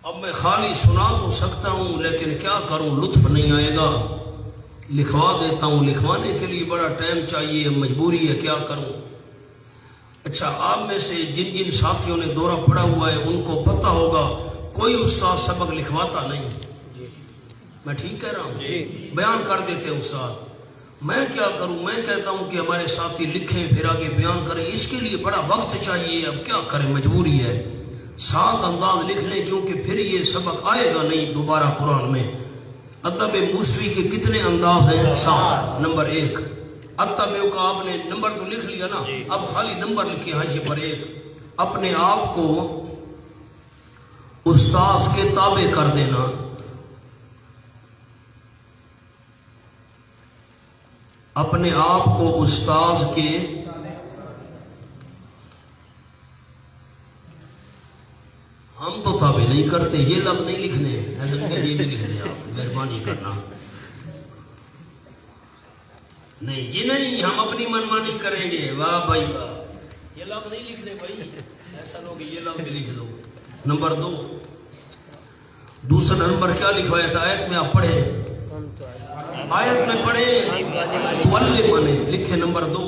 اب میں خالی سنا تو سکتا ہوں لیکن کیا کروں، لطف نہیں آئے گا، لکھوا دیتا ہوں. لکھوانے کے لیے بڑا ٹائم چاہیے، مجبوری ہے، کیا کروں. اچھا، آپ میں سے جن جن ساتھیوں نے دورہ پڑھا ہوا ہے ان کو پتہ ہوگا کوئی استاد سبق لکھواتا نہیں. میں ٹھیک کہہ رہا ہوں؟ بیان کر دیتے استاد. میں کیا کروں، میں کہتا ہوں کہ ہمارے ساتھی لکھیں پھر آگے بیان کریں. اس کے لیے بڑا وقت چاہیے، اب کیا کریں، مجبوری ہے. 7 انداز لکھ لیں کیونکہ پھر یہ سبق آئے گا نہیں دوبارہ قرآن میں. ادب موسوی کے کتنے انداز ہیں؟ 7. نمبر 1 اتبعو کا آپ نے نمبر تو لکھ لیا نا، اب خالی نمبر لکھے حاشیے پر 1. اپنے آپ کو استاذ کے تابع کر دینا. اپنے آپ کو استاذ کے ہم تو تابع نہیں کرتے، یہ لفظ نہیں لکھنے، یہ بھی لکھ دیں آپ، مہربانی کرنا. نہیں یہ نہیں، ہم اپنی منمانی کریں گے. واہ بھائی واہ، یہ لفظ نہیں لکھنے بھائی، ایسا لوگ یہ لفظ بھی لکھ دو. نمبر 2 دوسرا نمبر کیا لکھوایا تھا آیت میں؟ آپ پڑھیں، آیت میں پڑھیں، تعلمنے لکھے. نمبر 2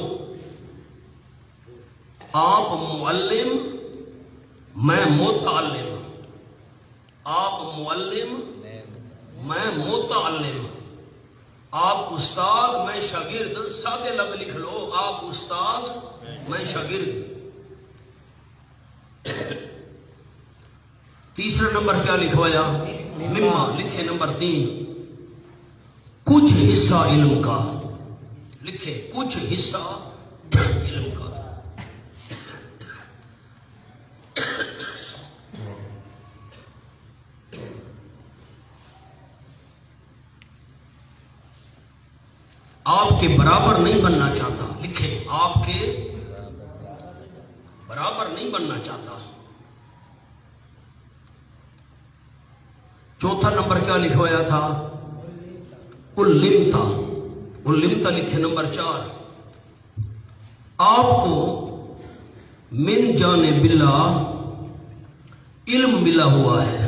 آپ معلم میں متعلم، آپ معلم میں متعلم، آپ استاد میں شاگرد، سادے لفظ لکھ لو، آپ استاد میں شاگرد۔ تیسرا نمبر کیا لکھوایا؟ مما لکھے نمبر 3 کچھ حصہ علم کا، لکھے کچھ حصہ علم کا۔ آپ کے برابر نہیں بننا چاہتا، لکھے آپ کے برابر نہیں بننا چاہتا۔ چوتھا نمبر کیا لکھوایا تھا؟ علمتا، علمتا لکھے نمبر 4 آپ کو من جانب اللہ علم ملا ہوا ہے۔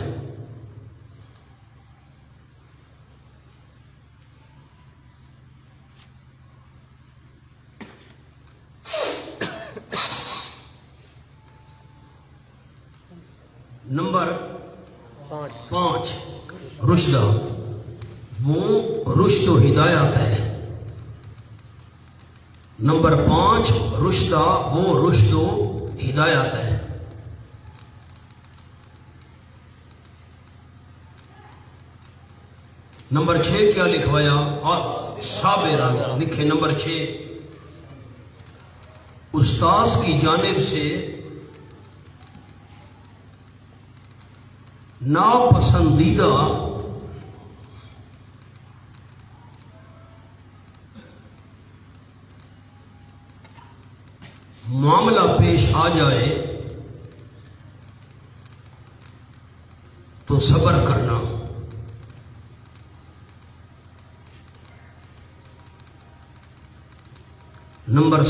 نمبر 5 رشدہ، وہ رشد و ہدایت ہے۔ نمبر 5 رشدہ، وہ رشد و ہدایت ہے۔ نمبر 6 کیا لکھوایا؟ اور صابران لکھے نمبر 6 استاذ کی جانب سے ناپسندیدہ معاملہ پیش آ جائے تو صبر کرنا۔ نمبر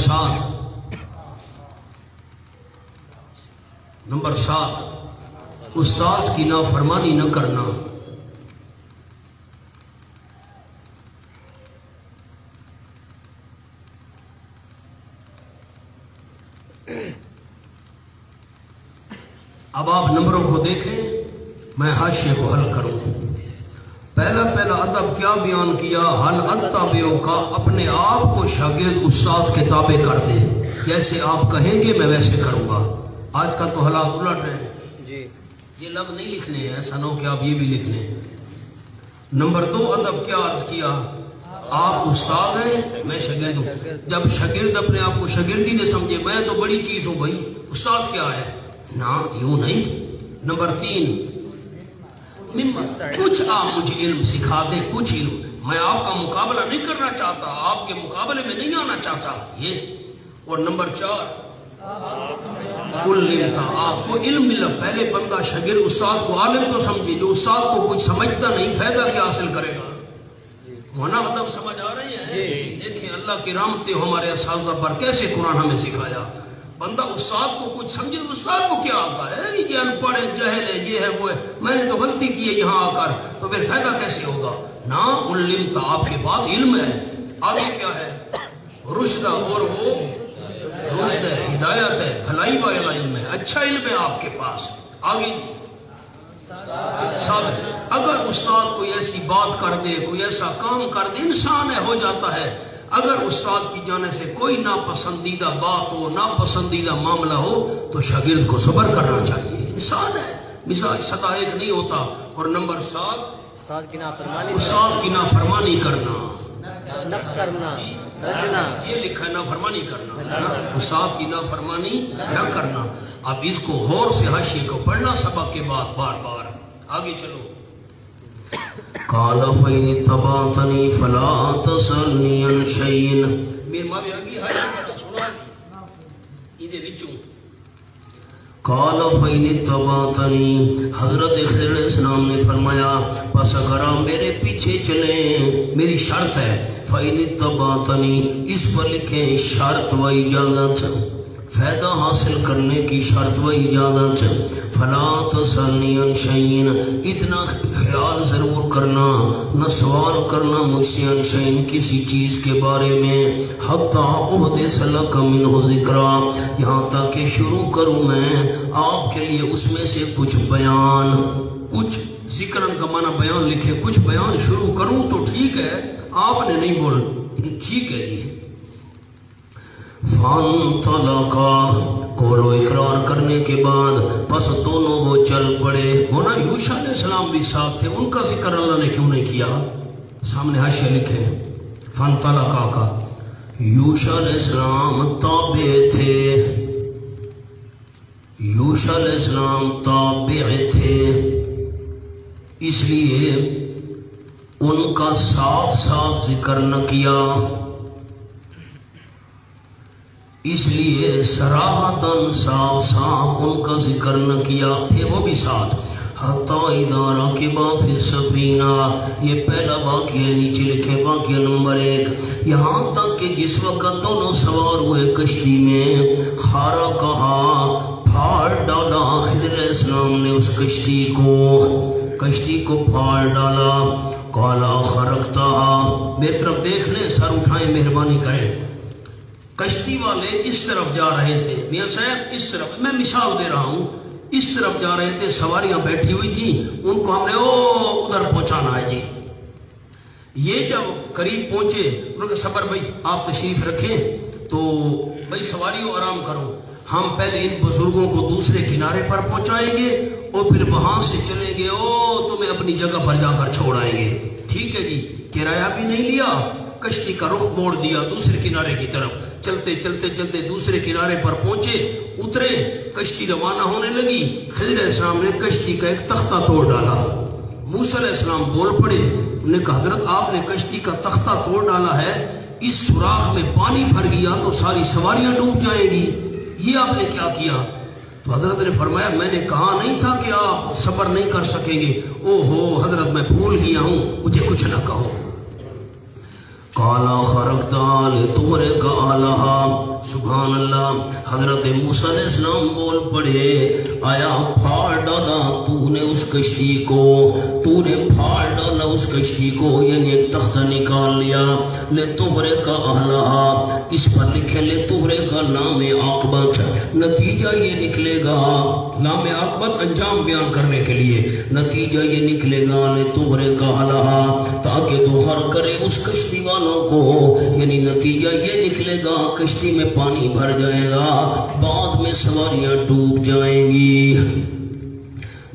7 استاذ کی نافرمانی نہ کرنا۔ اب آپ نمبروں کو دیکھیں، میں حاشیے کو حل کروں۔ پہلا ادب کیا بیان کیا؟ حل اتبعو کا، اپنے آپ کو شاگرد استاذ کے تابع کر دے، جیسے آپ کہیں گے میں ویسے کروں گا۔ آج کا تو حالات الٹ ہے، یہ لفظ نہیں لکھنے ہیں، ایسا نہ ہو کہ آپ یہ بھی لکھ لیں۔ نمبر 2 ادب کیا عرض کیا؟ آپ استاد ہیں، میں شاگرد ہوں۔ جب شاگرد اپنے آپ کو شاگردی نے سمجھے، میں تو بڑی چیز ہوں بھائی، استاد کیا ہے؟ نہ یوں نہیں۔ نمبر 3 کچھ آپ مجھے علم سکھا دیں، کچھ علم، میں آپ کا مقابلہ نہیں کرنا چاہتا، آپ کے مقابلے میں نہیں آنا چاہتا، یہ۔ اور نمبر 4 علمتا، آپ کو علم ملا۔ پہلے بندہ شاگرد استاد کو عالم تو سمجھے، جو استاد کو کچھ سمجھتا نہیں فائدہ کیا حاصل کرے گا؟ ہونا ادب سمجھ آ رہی ہے؟ دیکھیں اللہ کی رحمتیں ہمارے اساتذہ پر کیسے قرآن ہمیں سکھایا۔ بندہ استاد کو کچھ سمجھے، استاد کو کیا آتا ہے؟ یہ ان پڑھ ہے، جاہل ہے، یہ ہے وہ ہے، میں نے تو غلطی کی ہے یہاں آ کر، تو پھر فائدہ کیسے ہوگا؟ نہ علمتا، آپ کے بعد علم ہے، آگے کیا ہے؟ رشدہ، اور وہ رشد ہے، ہدایت ہے، بھلائی والا علم ہے، اچھا علم ہے آپ کے پاس۔ آگے اگر استاد کوئی ایسی بات کر دے، کوئی ایسا کام کر دے، انسان ہے، ہو جاتا ہے۔ اگر استاد کی جانب سے کوئی ناپسندیدہ بات ہو، ناپسندیدہ معاملہ ہو، تو شاگرد کو صبر کرنا چاہیے، انسان ہے، مزاج سدا ایک نہیں ہوتا۔ اور نمبر 7 استاد کی نافرمانی کرنا، یہ لکھا ہے نافرمانی کرنا، استاد کی نافرمانی نہ کرنا۔ اب اس کو غور سے حاشیے کو پڑھنا سبق کے بعد بار بار۔ آگے چلو۔ قال فإن اتبعتني فلا تسألني عن شيء، میرے ماں بھی آگی حاشیے سنا ادھے وچوں۔ قال فإن اتبعتني، حضرت خضر علیہ السلام نے فرمایا پس اگر آپ میرے پیچھے چلیں، میری شرط ہے، فإن اتبعتني، اس پر لکھیں شرط و اجازت، فائدہ حاصل کرنے کی شرط و اجازت فلا تسألنی عن شیء اتنا خیال ضرور کرنا نہ سوال کرنا مجھ سے عن شیء کسی چیز کے بارے میں حتی احدث لک منہ ذکرا یہاں تک کہ شروع کروں میں آپ کے لیے اس میں سے کچھ بیان کچھ ذکرن کا معنی بیان لکھے کچھ بیان شروع کروں تو ٹھیک ہے آپ نے نہیں بول ٹھیک ہے جی فانطلقا قول و اقرار کرنے کے بعد پس دونوں وہ چل پڑے ہونا یوشع علیہ السلام بھی ساتھ تھے ان کا ذکر اللہ نے کیوں نہیں کیا سامنے حاشیہ لکھے فانطلقا کا یوشع علیہ السلام تابع تھے یوشع علیہ السلام تابع تھے اس لیے ان کا صاف صاف ذکر نہ کیا اس لیے صراحتاً صاف صاف ان کا ذکر نہ کیا تھے وہ بھی ساتھ حتیٰ اذا رکبا فی السفینہ یہ پہلا واقعہ نیچے لکھے واقعہ نمبر 1 یہاں تک کہ جس وقت دونوں سوار ہوئے کشتی میں خارا کہا پھاڑ ڈالا خضر علیہ السلام نے اس کشتی کو پھاڑ ڈالا قالا خرقتا میری طرف دیکھ لیں سر اٹھائیں مہربانی کریں کشتی والے اس طرف جا رہے تھے میاں صاحب اس طرف میں مثال دے رہا ہوں اس طرف جا رہے تھے سواریاں بیٹھی ہوئی تھیں ان کو ہم نے ادھر پہنچانا ہے جی یہ جب قریب پہنچے انہوں نے صبر بھائی آپ تشریف رکھیں تو بھائی سواریوں آرام کرو ہم پہلے ان بزرگوں کو دوسرے کنارے پر پہنچائیں گے اور پھر وہاں سے چلیں گے تمہیں اپنی جگہ پر جا کر چھوڑائیں گے ٹھیک ہے جی کرایہ بھی نہیں لیا کشتی کا رخ موڑ دیا دوسرے کنارے کی طرف چلتے چلتے چلتے دوسرے کنارے پر پہنچے اترے کشتی روانہ ہونے لگی خضر علیہ السلام نے کشتی کا ایک تختہ توڑ ڈالا موسیٰ علیہ السلام بول پڑے انہوں نے کہا حضرت آپ نے کشتی کا تختہ توڑ ڈالا ہے اس سوراخ میں پانی بھر گیا تو ساری سواریاں ڈوب جائیں گی یہ آپ نے کیا کیا تو حضرت نے فرمایا میں نے کہا نہیں تھا کہ آپ صبر نہیں کر سکیں گے حضرت میں بھول گیا ہوں مجھے کچھ نہ کہو قالا خرقتا لتغرق اہلہا سبحان اللہ حضرت موسیٰ علیہ السلام بول پڑے آیا پھاڑ ڈالا تو نے اس کشتی کو یعنی ایک تختہ نکال لیا لتغرق اہلہا اس پر لکھے لتغرق لام عاقبت نتیجہ یہ نکلے گا لام عاقبت انجام بیان کرنے کے لیے نتیجہ یہ نکلے گا لتغرق اہلہا تاکہ تو ہر کرے اس کشتی والوں کو یعنی نتیجہ یہ نکلے گا کشتی میں پانی بھر جائے گا بعد میں سواریاں ڈوب جائیں گی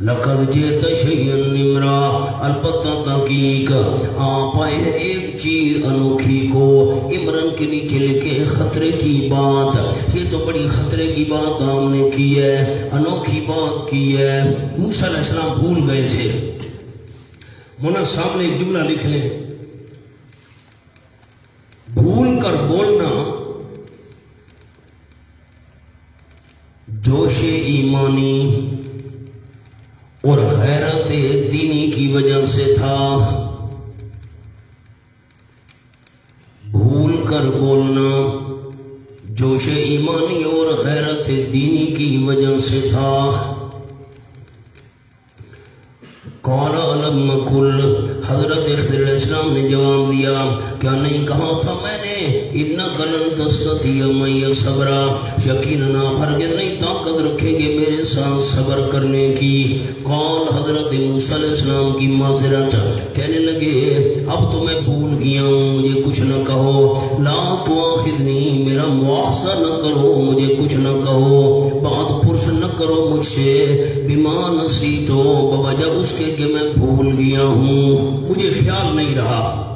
لقد جئت شیئا نمرا البتہ تحقیق آپ آئے ہیں ایک چیز انوکھی کو عمران کے نیچے لکھے خطرے کی بات یہ تو بڑی خطرے کی بات ہم نے کی ہے انوکھی بات کی ہے موسیٰ علیہ السلام بھول گئے تھے مونا صاحب نے ایک جملہ لکھ لیں بھول کر بولنا جوش ایمانی اور غیرت دینی کی وجہ سے تھا بھول کر بولنا جوش ایمانی اور غیرت دینی کی وجہ سے تھا قال علم کل حضرت خضر علیہ السلام نے جواب دیا کیا نہیں کہا تھا میں نے انک لن تستطیع معی صبرا یقیناً آپ ہرگز نہیں طاقت رکھیں گے میرے ساتھ صبر کرنے کی قال حضرت موسیٰ علیہ السلام کی معذرت کہنے لگے اب تو میں بھول گیا ہوں مجھے کچھ نہ کہو لا تؤاخذنی میرا مواخذہ نہ کرو مجھے کچھ نہ کہو بات پرس نہ کرو مجھ سے بما نسیتو بوجہ اس کے کہ میں بھول گیا ہوں مجھے خیال نہیں رہا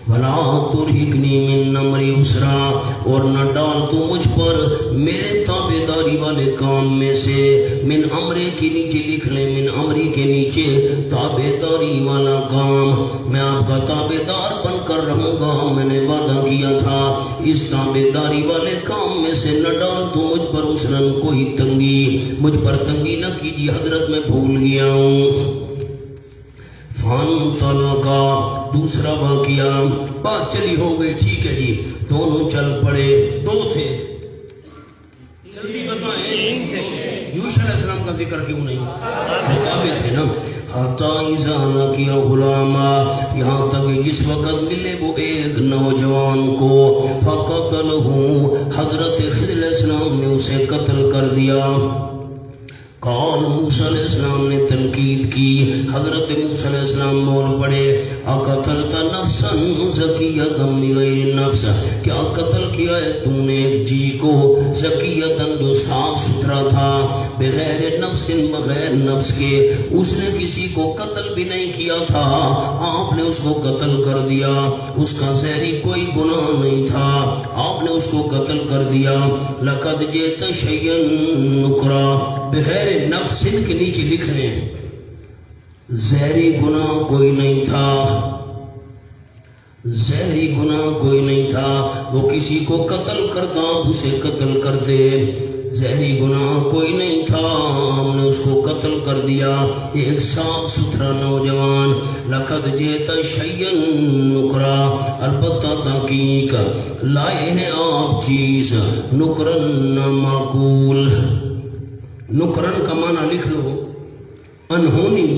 وَلَا تُرْهِقْنِي مِنْ أَمْرِي عُسْرًا اور نہ ڈال تو مجھ پر میرے تابعداری والے کام میں سے من امرے کے نیچے لکھ لیں من امری کے نیچے تابعداری والا کام میں آپ کا تابعدار بن کر رہوں گا میں نے وعدہ کیا تھا اس تابعداری والے کام میں سے نہ ڈال تو مجھ پر عسرًا کوئی تنگی مجھ پر تنگی نہ کیجیے حضرت میں بھول گیا ہوں فانطلقا دوسرا واقعہ بات چلی ہو گئی ٹھیک ہے جی دونوں چل پڑے دو تھے موسیٰ علیہ السلام کا ذکر کیوں نہیں؟ مطابق ہے نا. حتی اذا لقی غلاما، یہاں تک جس وقت ملے وہ ایک نوجوان کو، فقتلہ، حضرت خضر علیہ السلام نے اسے قتل کر دیا. قال موسیٰ علیہ السلام نے تنقید کی، حضرت موسیٰ علیہ السلام بول پڑے اقتلت نفسا زکیۃ بغیر نفس، کیا قتل کیا ہے تو نے ایک جی کو، زکیۃ جو صاف ستھرا تھا، بغیر نفس بغیر نفس کے، اس نے کسی کو قتل بھی نہیں کیا تھا، آپ نے اس کو قتل کر دیا، اس کا زہری کوئی گناہ نہیں تھا، آپ نے اس کو قتل کر دیا. لقد جئت شیئا نکرا، بغیر نفس کے نیچے لکھ لیں زہری گناہ کوئی نہیں تھا، زہری گناہ کوئی نہیں تھا. وہ کسی کو قتل کرتا اسے قتل کر دے، زہری گناہ کوئی نہیں تھا، ہم نے اس کو قتل کر دیا. ایک صاف ستھرا نوجوان. لقد جئت شیئا نکرا، البتہ تحقیق لائے ہیں آپ چیز، نکرن معقول. نکرن کا معنی لکھ لو انہونی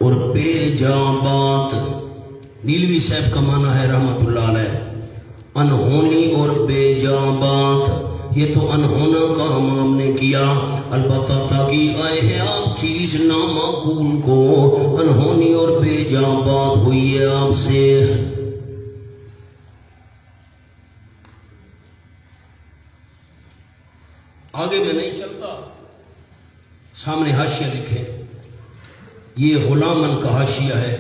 اور بے جا بات. نیلوی صاحب کا معنی ہے رحمت اللہ علیہ، انہونی اور بے جا بات. یہ تو انہونا کا ہم نے کیا، البتہ تاکہ آئے ہیں آپ چیز نامعقول کو، انہونی اور بے جا بات ہوئی ہے آپ سے. آگے میں نہیں چلتا، سامنے حاشیہ لکھے. یہ غلامن کا حاشیہ ہے.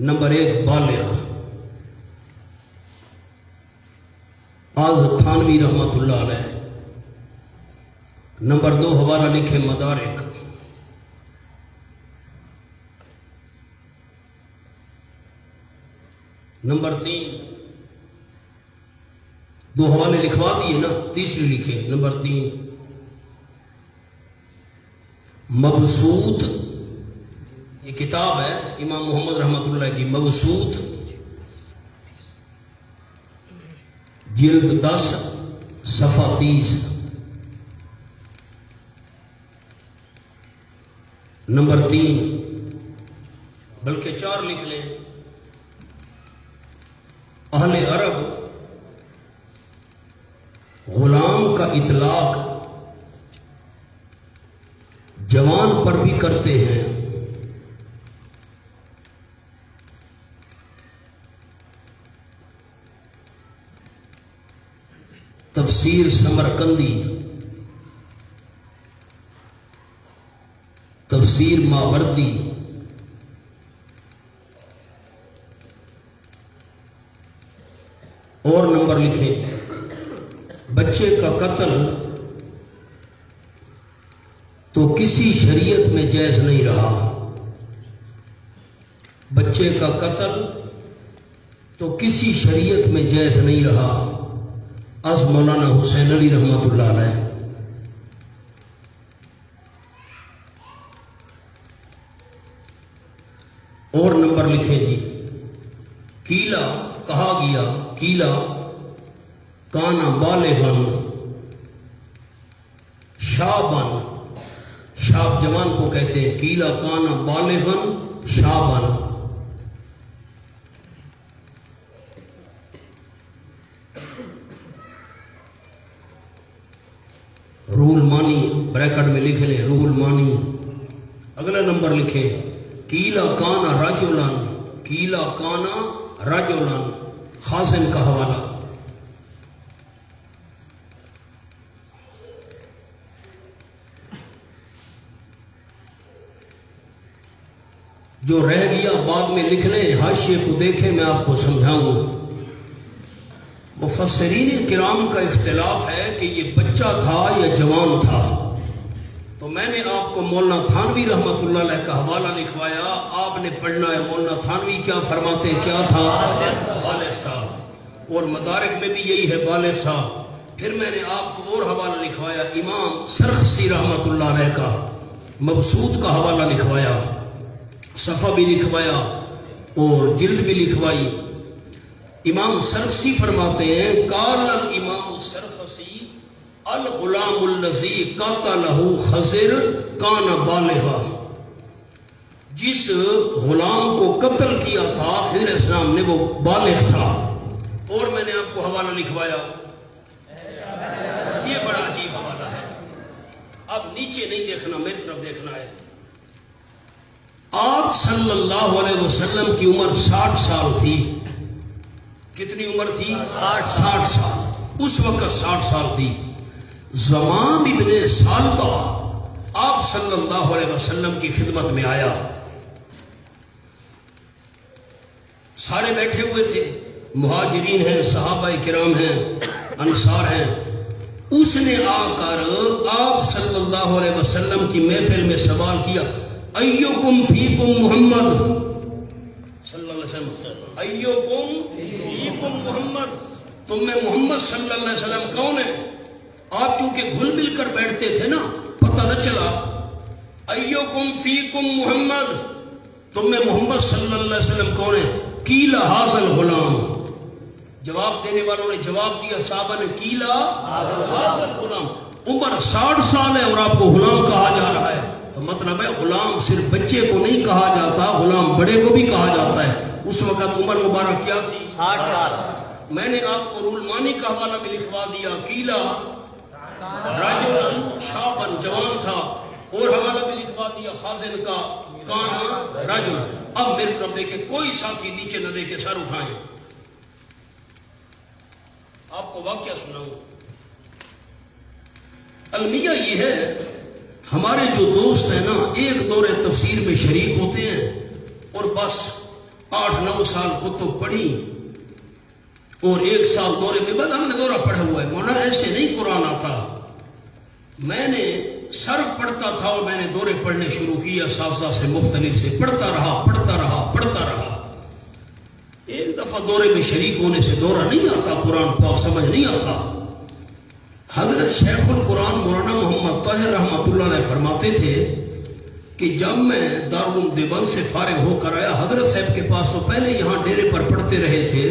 نمبر 1 بالغ، آز تھانوی رحمت اللہ علیہ. نمبر 2 حوالہ لکھے مدارک. نمبر 3 2 حوالے لکھوا دیے نا، تیسری لکھے نمبر 3 مبسوط. یہ کتاب ہے امام محمد رحمت اللہ کی، مبسوط، جلد 10 صفحہ 30. نمبر 3 بلکہ 4 لکھ لیں. اہل عرب غلام کا اطلاق جوان پر بھی کرتے ہیں. تفسیر سمرقندی، تفسیر ماوردی، اور نمبر لکھیں. بچے کا قتل تو کسی شریعت میں جائز نہیں رہا، بچے کا قتل تو کسی شریعت میں جائز نہیں رہا. از مولانا حسین علی رحمت اللہ علیہ. اور نمبر لکھیں جی. کیلا کہا گیا، کیلا کانا بالغن شابن، شاب جوان کو کہتے ہیں. کیلا کانا بالغن شابن. روح المانی بریکٹ میں لکھ لیں، روح المانی. اگلا نمبر لکھیں کیلا کانا رجلن، کیلا کانا رجلن، خازن کا حوالہ. جو رہ گیا بعد میں لکھ لیں، حاشیے کو دیکھیں، میں آپ کو سمجھاؤں. مفسرین کرام کا اختلاف ہے کہ یہ بچہ تھا یا جوان تھا. تو میں نے آپ کو مولانا تھانوی رحمت اللہ علیہ کا حوالہ لکھوایا، آپ نے پڑھنا ہے مولانا تھانوی کیا فرماتے، کیا تھا، بالغ تھا. اور مدارک میں بھی یہی ہے بالغ تھا. پھر میں نے آپ کو اور حوالہ لکھوایا، امام سرخسی رحمت اللہ علیہ کا مبسوط کا حوالہ لکھوایا، صفحہ بھی لکھوایا اور جلد بھی لکھوائی. امام سرخسی فرماتے ہیں قال الامام السرخسی الغلام الذی قتلہ خضر کان بالغا، جس غلام کو قتل کیا تھا خضر علیہ السلام نے وہ بالغ تھا. اور میں نے آپ کو حوالہ لکھوایا، یہ بڑا عجیب حوالہ ہے. اب نیچے نہیں دیکھنا، میری طرف دیکھنا ہے. آپ صلی اللہ علیہ وسلم کی عمر 60 سال تھی. کتنی عمر تھی؟ 60 سال. اس وقت 60 سال تھی. زمام ابن سالبہ آپ صلی اللہ علیہ وسلم کی خدمت میں آیا. سارے بیٹھے ہوئے تھے، مہاجرین ہیں، صحابہ کرام ہیں، انصار ہیں. اس نے آ کر آپ صلی اللہ علیہ وسلم کی محفل میں سوال کیا، ایوکم فیکم محمد صلی اللہ علیہ وسلم، ایوکم فیکم محمد، تم میں محمد صلی اللہ علیہ وسلم کون ہے؟ آپ چونکہ گھل مل کر بیٹھتے تھے نا، پتہ نہ چلا. ایوکم فیکم محمد، تم میں محمد صلی اللہ علیہ وسلم کون ہے؟ قیل ھذا الغلام، جواب دینے والوں نے جواب دیا، صحابہ نے، قیل ھذا الغلام. عمر 60 سال ہے اور آپ کو غلام کہا جا رہا ہے. تو مطلب ہے غلام صرف بچے کو نہیں کہا جاتا، غلام بڑے کو بھی کہا جاتا ہے. اس وقت عمر مبارک کیا تھی؟ 60 سال. میں نے آپ کو رول مانی کا حوالہ بھی لکھوا دیا، قیل رجل شابن، جوان تھا. اور حوالہ بھی لکھوا دیا خازن کا، کان رجل. اب میری طرف دیکھیں، کوئی ساتھی نیچے نہ دیکھے، سر اٹھائیں. آپ کو واقعہ سناؤں. المیہ یہ ہے، ہمارے جو دوست ہیں نا، ایک دور تفسیر میں شریک ہوتے ہیں اور بس 8-9 سال کتب پڑھی اور 1 سال دورے میں، بعد ہم نے دورہ پڑھا ہوا ہے. مولانا ایسے نہیں قرآن آتا. میں نے سر پڑھتا تھا اور میں نے دورے پڑھنے شروع کیا، اساتذہ سے مختلف سے پڑھتا رہا. ایک دفعہ دورے میں شریک ہونے سے دورہ نہیں آتا، قرآن پاک سمجھ نہیں آتا. حضرت شیخ القرآن مولانا محمد طاہر رحمۃ اللہ علیہ فرماتے تھے کہ جب میں دارالعلوم دیوبند سے فارغ ہو کر آیا حضرت صاحب کے پاس، تو پہلے یہاں ڈیرے پر پڑھتے رہے تھے،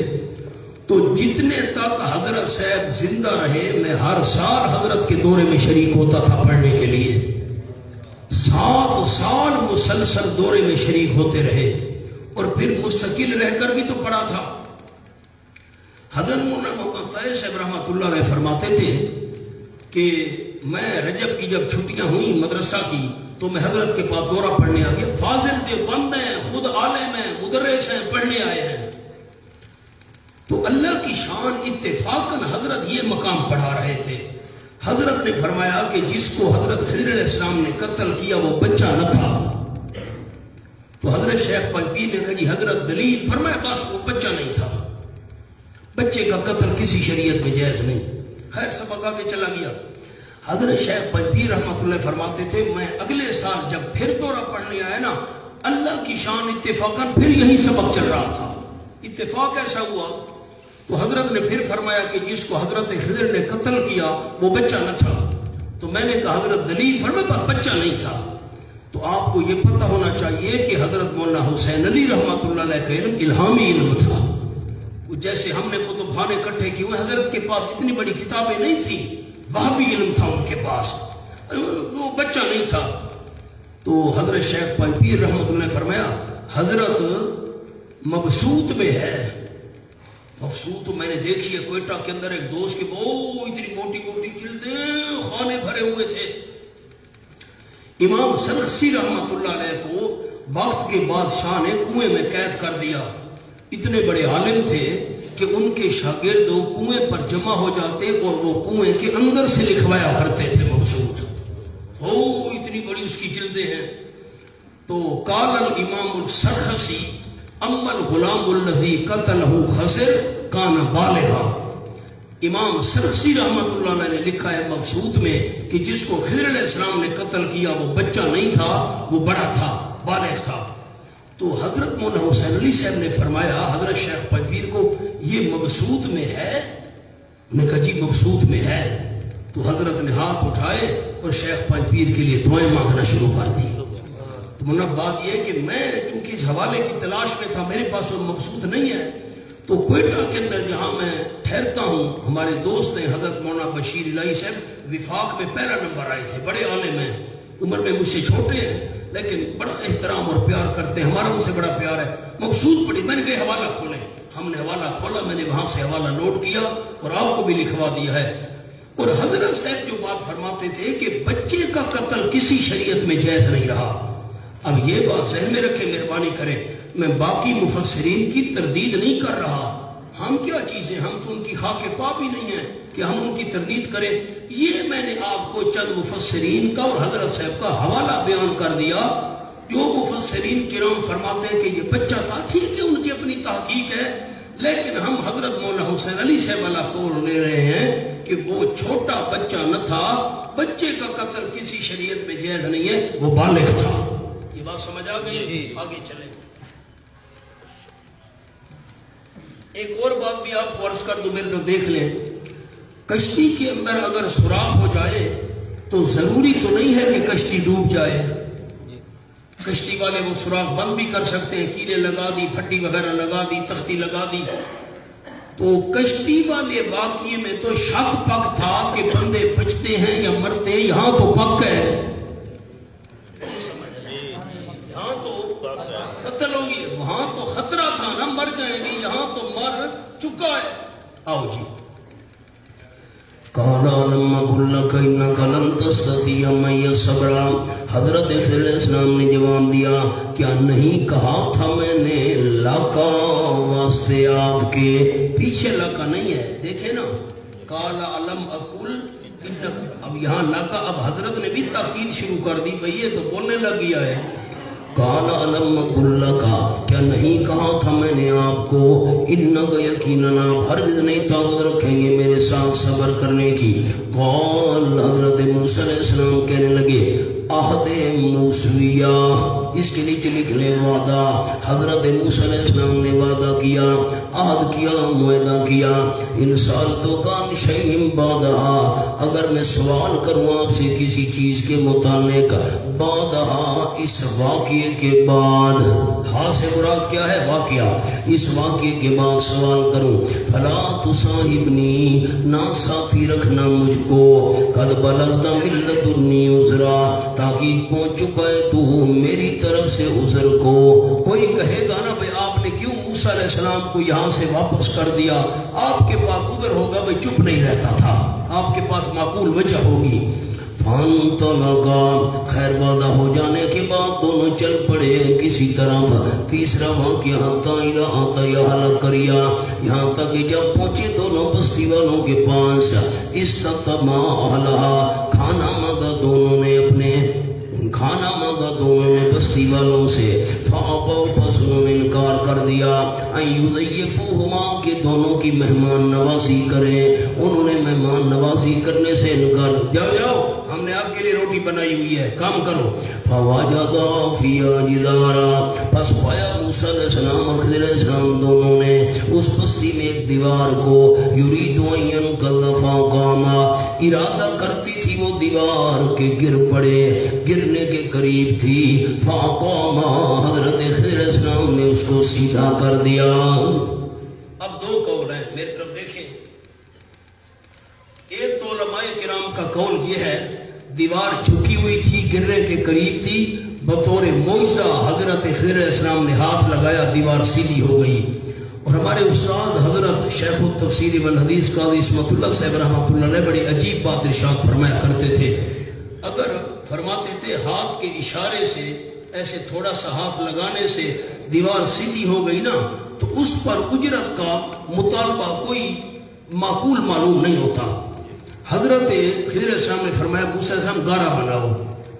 تو جتنے تک حضرت صاحب زندہ رہے میں ہر سال حضرت کے دورے میں شریک ہوتا تھا پڑھنے کے لیے. 7 سال مسلسل دورے میں شریک ہوتے رہے اور پھر مستقل رہ کر بھی تو پڑھا تھا. حضرت مولانا محمد طاہر صاحب رحمۃ اللہ علیہ فرماتے تھے کہ میں رجب کی جب چھٹیاں ہوئیں مدرسہ کی تو میں حضرت کے پاس دورہ پڑھنے آ گیا. فاضل دیوبند ہیں، خود عالم ہیں، مدرس ہیں، پڑھنے آئے ہیں. تو اللہ کی شان، اتفاقاً حضرت یہ مقام پڑھا رہے تھے. حضرت نے فرمایا کہ جس کو حضرت خضر علیہ السلام نے قتل کیا وہ بچہ نہ تھا. تو حضرت شیخ پنجپیر نے کہا جی حضرت دلیل؟ فرمایا بس وہ بچہ نہیں تھا. بچے کا قتل کسی شریعت میں جائز نہیں. خیر سبق آگے چلا گیا. حضرت شیخ پنجپیر رحمۃ اللہ فرماتے تھے میں اگلے سال جب پھر دورہ پڑھنے آیا نا، اللہ کی شان اتفاقاً پھر یہی سبق چل رہا تھا. اتفاق ایسا ہوا تو حضرت نے پھر فرمایا کہ جس کو حضرت خضر نے قتل کیا وہ بچہ نہ تھا. تو میں نے کہا حضرت دلیل؟ فرمایا بچہ نہیں تھا. تو آپ کو یہ پتہ ہونا چاہیے کہ حضرت مولانا حسین علی رحمۃ اللہ علیہ کا علم الہامی علم تھا. جیسے ہم نے کتب خانے اکٹھے کیے ہوئے، حضرت کے پاس اتنی بڑی کتابیں نہیں تھیں، وہابی علم تھا ان کے پاس، وہ بچہ نہیں تھا. تو حضرت شیخ پنجپیر رحمۃ اللہ نے فرمایا حضرت مبسوط میں ہے. مبسوط میں نے دیکھی ہے کوئٹہ کے اندر ایک دوست کے وہ اتنی موٹی موٹی جلدیں، خانے بھرے ہوئے تھے. امام سرخسی رحمۃ اللہ علیہ کو وقت کے بادشاہ نے کنویں میں قید کر دیا. اتنے بڑے عالم تھے کہ ان کے شاگرد وہ کنویں پر جمع ہو جاتے اور وہ کنویں کے اندر سے لکھوایا کرتے تھے. مبسوط ہو اتنی بڑی اس کی جلدیں ہیں. تو قال الامام السرخسی اما الغلام الذی قتلہ خضر کان بالغا. امام سرخسی رحمۃ اللہ علیہ نے لکھا ہے مبسوط میں کہ جس کو خضر علیہ السلام نے قتل کیا وہ بچہ نہیں تھا، وہ بڑا تھا، بالغ تھا. تو حضرت مولانا حسین علی صاحب نے فرمایا حضرت شیخ پنجپیر کو یہ مبسوط میں ہے؟ انہوں نے کہا جی مبسوط میں ہے. تو حضرت نے ہاتھ اٹھائے اور شیخ پنجپیر کے لیے دعائیں مانگنا شروع کر دی. تو مولانا بات یہ ہے کہ میں چونکہ اس حوالے کی تلاش میں تھا، میرے پاس وہ مبسوط نہیں ہے، تو کوئٹہ کے اندر جہاں میں ٹھہرتا ہوں، ہمارے دوست ہیں حضرت مولانا بشیر الہی صاحب، وفاق میں پہلا نمبر آئے تھے، بڑے عالم ہیں، عمر میں مجھ سے چھوٹے ہیں لیکن بڑا احترام اور پیار کرتے ہیں، ہمارا ان سے بڑا پیار ہے۔ مقصود پڑی، میں نے کہا حوالہ کھولیں، ہم نے حوالہ کھولا، میں نے وہاں سے حوالہ نوٹ کیا اور آپ کو بھی لکھوا دیا ہے۔ اور حضرت صاحب جو بات فرماتے تھے کہ بچے کا قتل کسی شریعت میں جائز نہیں رہا۔ اب یہ بات ذہن میں رکھے، مہربانی کریں، میں باقی مفسرین کی تردید نہیں کر رہا، ہم کیا چیزیں، ہم تو ان کی خاک پا بھی نہیں ہیں کہ ہم ان کی تردید کریں۔ یہ میں نے آپ کو چند مفسرین کا اور حضرت صاحب کا حوالہ بیان کر دیا۔ جو مفسرین کرام فرماتے ہیں کہ یہ بچہ تھا، ٹھیک ہے، ان کی اپنی تحقیق ہے، لیکن ہم حضرت مولانا حسین علی صاحب والا قول لے رہے ہیں کہ وہ چھوٹا بچہ نہ تھا، بچے کا قتل کسی شریعت میں جائز نہیں ہے، وہ بالغ تھا۔ یہ بات سمجھ آ گئی؟ آگے چلیں۔ ایک اور بات بھی آپ کو عرض کر دوں، میرے طرف دیکھ لیں، کشتی کے اندر اگر سوراخ ہو جائے تو ضروری تو نہیں ہے کہ کشتی ڈوب جائے، کشتی والے وہ سوراخ بند بھی کر سکتے ہیں، کیلیں لگا دی، پھٹی وغیرہ لگا دی، تختی لگا دی۔ تو کشتی والے واقعے میں تو شک پک تھا کہ بندے بچتے ہیں یا مرتے ہیں، یہاں تو پک ہے، یہاں تو قتل ہوگی، وہاں تو خطرہ تھا نا مر جائیں گے، یہاں تو مر چکا ہے۔ آؤ جی، کانا لما کلک انک لن تستطیع معی صبرا، حضرت خضر علیہ السلام نے جواب دیا، کیا نہیں کہا تھا میں نے لاکا واسطے آپ کے، پیچھے لاکا نہیں ہے، دیکھیں نا، کالا علم اکل انک، اب یہاں لاکا، اب حضرت نے بھی تاکید شروع کر دی، بھئی یہ تو بولنے لگ گیا ہے۔ کالا علم کلکا، کیا نہیں کہا تھا میں نے آپ کو، انک یقیناً آپ ہرگز نہیں طاقت رکھیں گے میرے ساتھ صبر کرنے کی۔ قال، حضرت موسیٰ علیہ السلام کہنے لگے، عہد موسویہ، اس کے نیچے لکھ لیں وعدہ، حضرت موسیٰ علیہ السلام نے وعدہ کیا، عہد کیا، معاہدہ کیا، ان سالتوں کا شیء بعدہا، اگر میں سوال کروں آپ سے کسی چیز کے متعلق، بعدہا، اس واقعے کے بعد، ہاں سے مراد کیا ہے؟ واقعہ، اس واقعے کے بعد سوال کروں، فلا تصاحبنی، نہ ساتھی رکھنا مجھ کو، قد بلغت من لدنی عذرا، تاکہ پہنچ چکا ہے تو میری طرف سے عذر کو۔ کوئی کہے گا نا بھئی آپ نے کیوں موسیٰ علیہ السلام کو یہاں سے واپس کر دیا، آپ کے پاس عذر ہوگا، بھئی چپ نہیں رہتا تھا، آپ کے پاس معقول وجہ ہوگی۔ فانطلقا، خیر وعدہ ہو جانے کے بعد دونوں چل پڑے کسی طرف۔ تیسرا واقعہ، حتی اذا آتیا اہل قریہ، یہاں تک کہ جب پہنچے دونوں بستی والوں کے پاس، استطعما اہلہا، کھانا مانگا دونوں نے بستی والوں سے، فابوا، پس انہوں نے انکار کر دیا، ان یضیفوہما، کہ دونوں کی مہمان نوازی کریں، انہوں نے مہمان نوازی کرنے سے انکار، جاؤ جاؤ ہم نے آپ کے لیے روٹی بنائی ہوئی ہے، کام کرو۔ فوجدا فیہا جدارا، پس پایا موسیٰ علیہ السلام اور خضر علیہ السلام دونوں نے اس بستی میں ایک دیوار کو، یرید ان ینقض فاقاما، ارادہ کرتی تھی وہ دیوار کے گر پڑے، گرنے کے قریب تھی، فاقاما، حضرت خضر علیہ السلام نے اس کو سیدھا کر دیا۔ اب دو قول ہیں، میری طرف دیکھیں، ایک تو علماء کرام کا قول یہ ہے دیوار جھکی ہوئی تھی، گرنے کے قریب تھی، بطور معجزہ حضرت خضر علیہ السلام نے ہاتھ لگایا، دیوار سیدھی ہو گئی۔ اور ہمارے استاد حضرت شیخ التفسیر والحدیث قاضی عصمت اللہ صاحب رحمۃ اللہ علیہ بڑی عجیب بات ارشاد فرمایا کرتے تھے، اگر فرماتے تھے ہاتھ کے اشارے سے، ایسے تھوڑا سا ہاتھ لگانے سے دیوار سیدھی ہو گئی نا، تو اس پر اجرت کا مطالبہ کوئی معقول معلوم نہیں ہوتا۔ حضرت خضر علیہ السلام نے فرمایا موسیٰ علیہ السلام گارا بناؤ،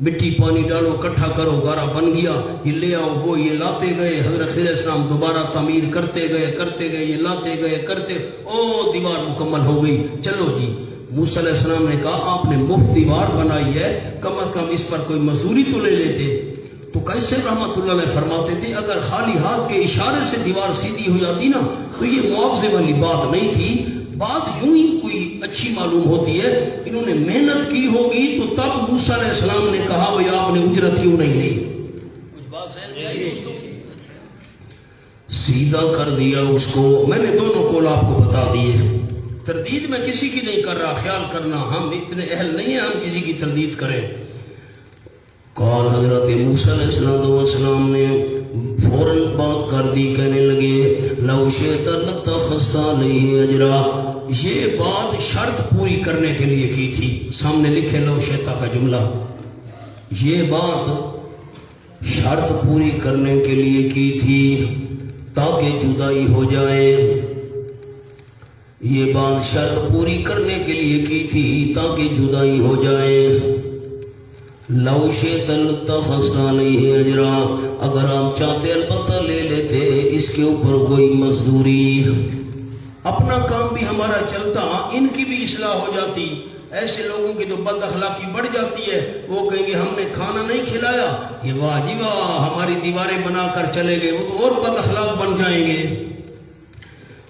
مٹی پانی ڈالو، اکٹھا کرو، گارا بن گیا، یہ لے آؤ، وہ یہ لاتے گئے، حضرت خضر علیہ السلام دوبارہ تعمیر کرتے گئے، یہ لاتے گئے، کرتے، او دیوار مکمل ہو گئی، چلو جی۔ موسیٰ علیہ السلام نے کہا آپ نے مفت دیوار بنائی ہے، کم از کم اس پر کوئی مزدوری تو لے لیتے۔ تو قیس رحمۃ اللہ علیہ فرماتے تھے اگر خالی ہاتھ کے اشارے سے دیوار سیدھی ہو جاتی نا تو یہ معاوضے والی بات نہیں تھی، بات یوں ہی کوئی اچھی معلوم ہوتی ہے، انہوں نے محنت کی ہوگی تو تب موسیٰ علیہ السلام نے کہا بھئی آپ نے اجرت کیوں نہیں لی؟ کچھ بات سمجھ آئی؟ سیدھا کر دیا اس کو. میں نے دونوں قول آپ کو بتا دیے. تردید میں کسی کی نہیں کر رہا، خیال کرنا ہم اتنے اہل نہیں ہیں ہم کسی کی تردید کریں. قال حضرت موسیٰ علیہ السلام نے فوراً بات کر دی، کہنے لگے لو شئت لاتخذت علیہ اجرا. یہ بات شرط پوری کرنے کے لیے کی تھی. سامنے لکھے لو شئت کا جملہ. یہ بات شرط پوری کرنے کے لیے کی تھی تاکہ جدائی ہو جائے. یہ بات شرط پوری کرنے کے لیے کی تھی تاکہ جدائی ہو جائے. لو شئت لاتخذت علیہ اجرا. اگر آپ چاہتے البتہ لے لیتے اس کے اوپر کوئی مزدوری. اپنا کام بھی ہمارا چلتا، ان کی بھی اصلاح ہو جاتی. ایسے لوگوں کی تو بد اخلاقی بڑھ جاتی ہے، وہ کہیں گے ہم نے کھانا نہیں کھلایا، یہ واہ جی واہ ہماری دیواریں بنا کر چلے گئے، وہ تو اور بد اخلاق بن جائیں گے.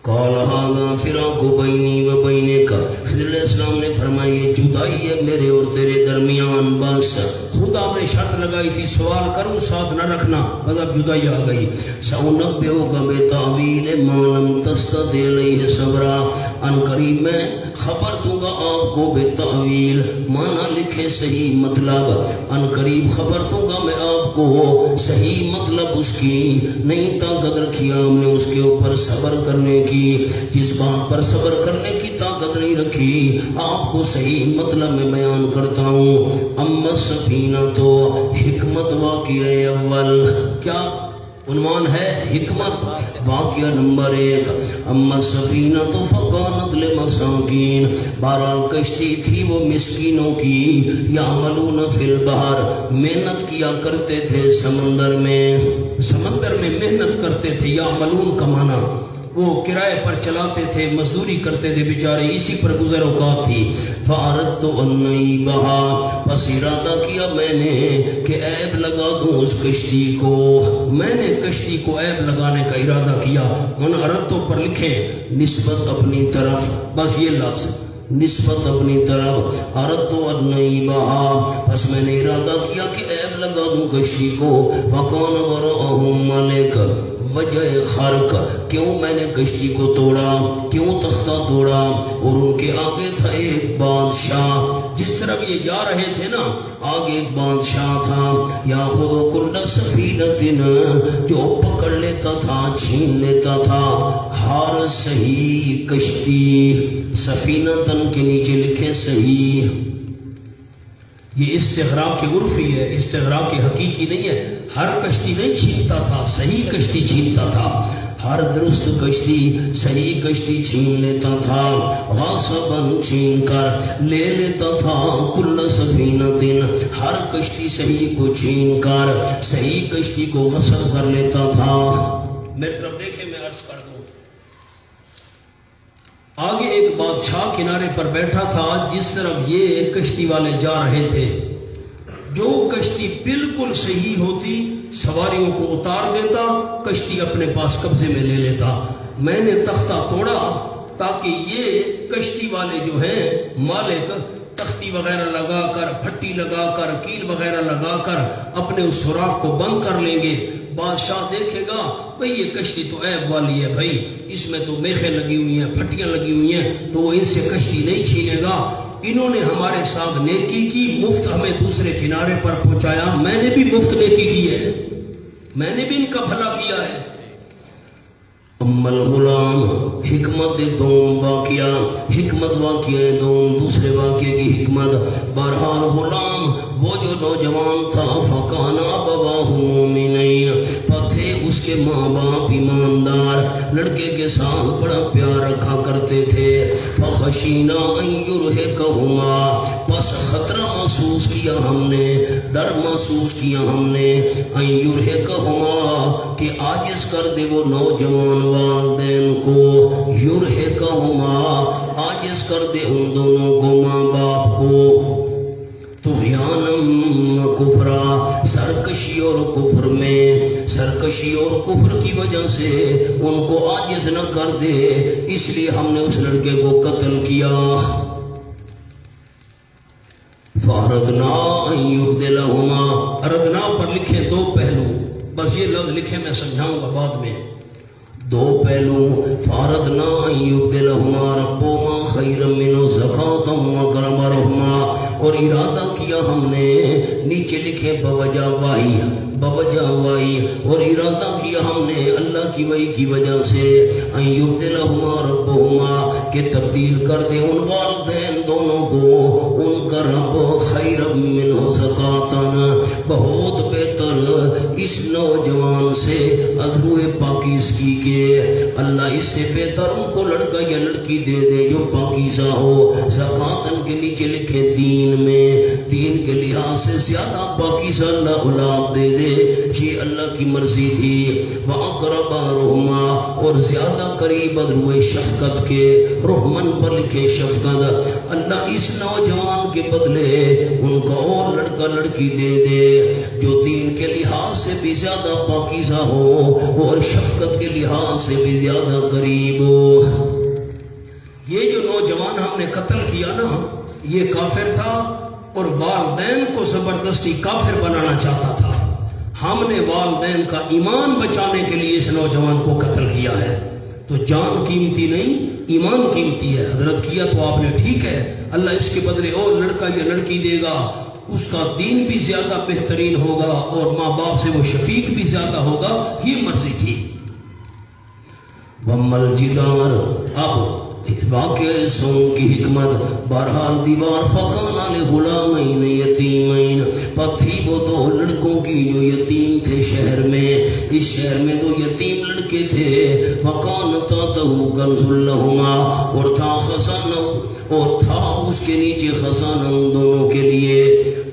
قال هذا فراق بینی و بینک. خضر علیہ السلام نے فرمایا یہ جدائی ہے میرے اور تیرے درمیان. بس خود آپ نے شرط لگائی تھی سوال کروں ساتھ نہ رکھنا، بس اب جدائی آ گئی. سأنبئک بتأویل ما لم تستطع علیہ صبرا. ان قریب میں خبر دوں گا آپ کو بتأویل، معنی لکھے صحیح مطلب. ان قریب خبر دوں گا میں آپ کو صحیح مطلب اس کی. نہیں طاقت رکھی آپ نے اس کے اوپر صبر کرنے کی، جس بات پر صبر کرنے کی طاقت نہیں رکھی آپ کو صحیح مطلب میں بیان کرتا ہوں. اما السفینہ تو حکمت واقعہ اول. کیا عنوان ہے؟ حکمت واقعہ نمبر 1. اما السفینہ تو فکانت لمساکین. بہرحال کشتی تھی وہ مسکینوں کی. یعملون فی البحر، محنت کیا کرتے تھے سمندر میں. سمندر میں محنت کرتے تھے. یعملون کا معنی وہ کرائے پر چلاتے تھے، مزدوری کرتے تھے بیچارے، اسی پر گزر اوقات تھی. فَأَرَدْتُ أَنْ نَعِيبَهَا. پس ارادہ کیا میں نے کہ عیب لگا دوں اس کشتی کو. میں نے کشتی کو عیب لگانے کا ارادہ کیا. ان اردتوں پر لکھیں نسبت اپنی طرف، بس یہ لفظ نسبت اپنی طرف. اردت ان نعیبہا، پس میں نے ارادہ کیا کہ عیب لگا دوں کشتی کو. وَكَانَ وَرَأَهُمْ مَلِكٌ. وجہ خرق، کیوں میں نے کشتی کو توڑا، کیوں تختہ توڑا، اور ان کے آگے تھا ایک بادشاہ. جس طرف یہ جا رہے تھے نا آگے ایک بادشاہ تھا. یاخذ کل سفینۃ، جو پکڑ لیتا تھا چھین لیتا تھا ہر صحیح کشتی. سفینۃ کے نیچے لکھے صحیح. یہ استغراق عرفی ہے، استغراق حقیقی نہیں ہے. ہر کشتی نہیں چھینتا تھا، صحیح کشتی چھینتا تھا. ہر درست کشتی صحیح کشتی چھین لیتا تھا. غاصباً چھین کر لے لیتا تھا. کل سفینۃ، ہر کشتی صحیح کو چھین کر صحیح کشتی کو غصب کر لیتا تھا. میری طرف دیکھیں میں عرض کر دوں. آگے ایک بادشاہ کنارے پر بیٹھا تھا جس طرف یہ کشتی والے جا رہے تھے. جو کشتی بالکل صحیح ہوتی سواریوں کو اتار دیتا، کشتی اپنے پاس قبضے میں لے لیتا. میں نے تختہ توڑا تاکہ یہ کشتی والے جو ہیں مالک تختی وغیرہ لگا کر، پھٹی لگا کر، کیل وغیرہ لگا کر اپنے اس سوراخ کو بند کر لیں گے. بادشاہ دیکھے گا بھئی یہ کشتی تو عیب والی ہے، بھئی اس میں تو میخیں لگی ہوئی ہیں، پھٹیاں لگی ہوئی ہیں، تو وہ ان سے کشتی نہیں چھینے گا. انہوں نے ہمارے ساتھ نیکی کی، مفت ہمیں دوسرے کنارے پر پہنچایا. میں نے بھی مفت نیکی کی ہے، میں نے بھی ان کا بھلا کیا ہے. امل غلام، حکمت دوم واقعہ، حکمت واقعہ دوم، دوسرے واقعے کی حکمت. بہرحال غلام وہ جو نوجوان تھا، فکان ابواہ مومنین، تھے اس کے ماں باپ ایماندار، لڑکے کے ساتھ بڑا پیار رکھا کرتے تھے. فخشینا ان یرہقہما، پس خطرہ محسوس کیا ہم نے، ڈر محسوس کیا ہم نے، ان یرہقہما کہ عاجز کر دے وہ نوجوان والدین کو. یرہقہما عاجز کر دے ان دونوں کو، ماں باپ کو. طغیانم کفرا، سرکشی اور کفر میں، سرکشی اور کفر کی وجہ سے ان کو عاجز نہ کر دے، اس لیے ہم نے اس لڑکے کو قتل کیا. فاردنا ان یبدلہما، اردنا پر لکھے دو پہلو، بس یہ لفظ لکھے میں سمجھاؤں گا بعد میں. دو پہلو فاردنا ان یبدلہما ربہما خیرا منہ زکاۃ وکرمہما، اور ارادہ کیا ہم نے، نیچے لکھے بوجہ وائی اور ارادہ کیا ہم نے اللہ کی وحی کی وجہ سے ان یبدلہما ربہما کہ تبدیل کر دے ان والدین دونوں کو ان کا رب خیرا منہ زکاۃ بہت بہتر اس نوجوان سے ازروئے پاکیزگی کے، اللہ اس سے بہتر ان کو لڑکا یا لڑکی دے دے جو پاکیزہ ہو۔ زکاتن کے نیچے لکھے دین میں، دین کے لحاظ سے زیادہ پاکیزہ اللہ اولاد دے دے، یہ اللہ کی مرضی تھی۔ وَأَقْرَبَ رُحْمًا، اور زیادہ قریب ادروئے شفقت کے، رحمن پر لکھے شفقت، اللہ اس نوجوان کے بدلے ان کا اور لڑکا لڑکی دے دے جو دین کے لحاظ سے بھی زیادہ پاکیزہ ہو اور شفقت کے لحاظ سے بھی زیادہ قریب ہو۔ یہ جو نوجوان ہم نے قتل کیا نا، یہ کافر تھا اور والدین کو زبردستی کافر بنانا چاہتا تھا۔ ہم نے والدین کا ایمان بچانے کے لیے اس نوجوان کو قتل کیا ہے۔ تو جان قیمتی نہیں، ایمان قیمتی ہے۔ حضرت کیا تو آپ نے ٹھیک ہے، اللہ اس کے بدلے اور لڑکا یا لڑکی دے گا، اس کا دین بھی زیادہ بہترین ہوگا اور ماں باپ سے وہ شفیق بھی زیادہ ہوگا، یہ مرضی تھی۔ وَمَّا الْجِدَارُ، اب واقعہ سون کی حکمت، بہرحال دیوار فَكَانَ لِغُلَامَيْنِ يَتِيمَيْنِ، پر تھی وہ دو لڑکوں کی جو یتیم تھے شہر میں، اس شہر میں دو یتیم لڑکے تھے۔ وَكَانَ تَحْتَهُ كَنْزٌ لَهُمَا، اور تھا خزانہ، اور تھا اس کے نیچے خزانہ ان دونوں کے لیے۔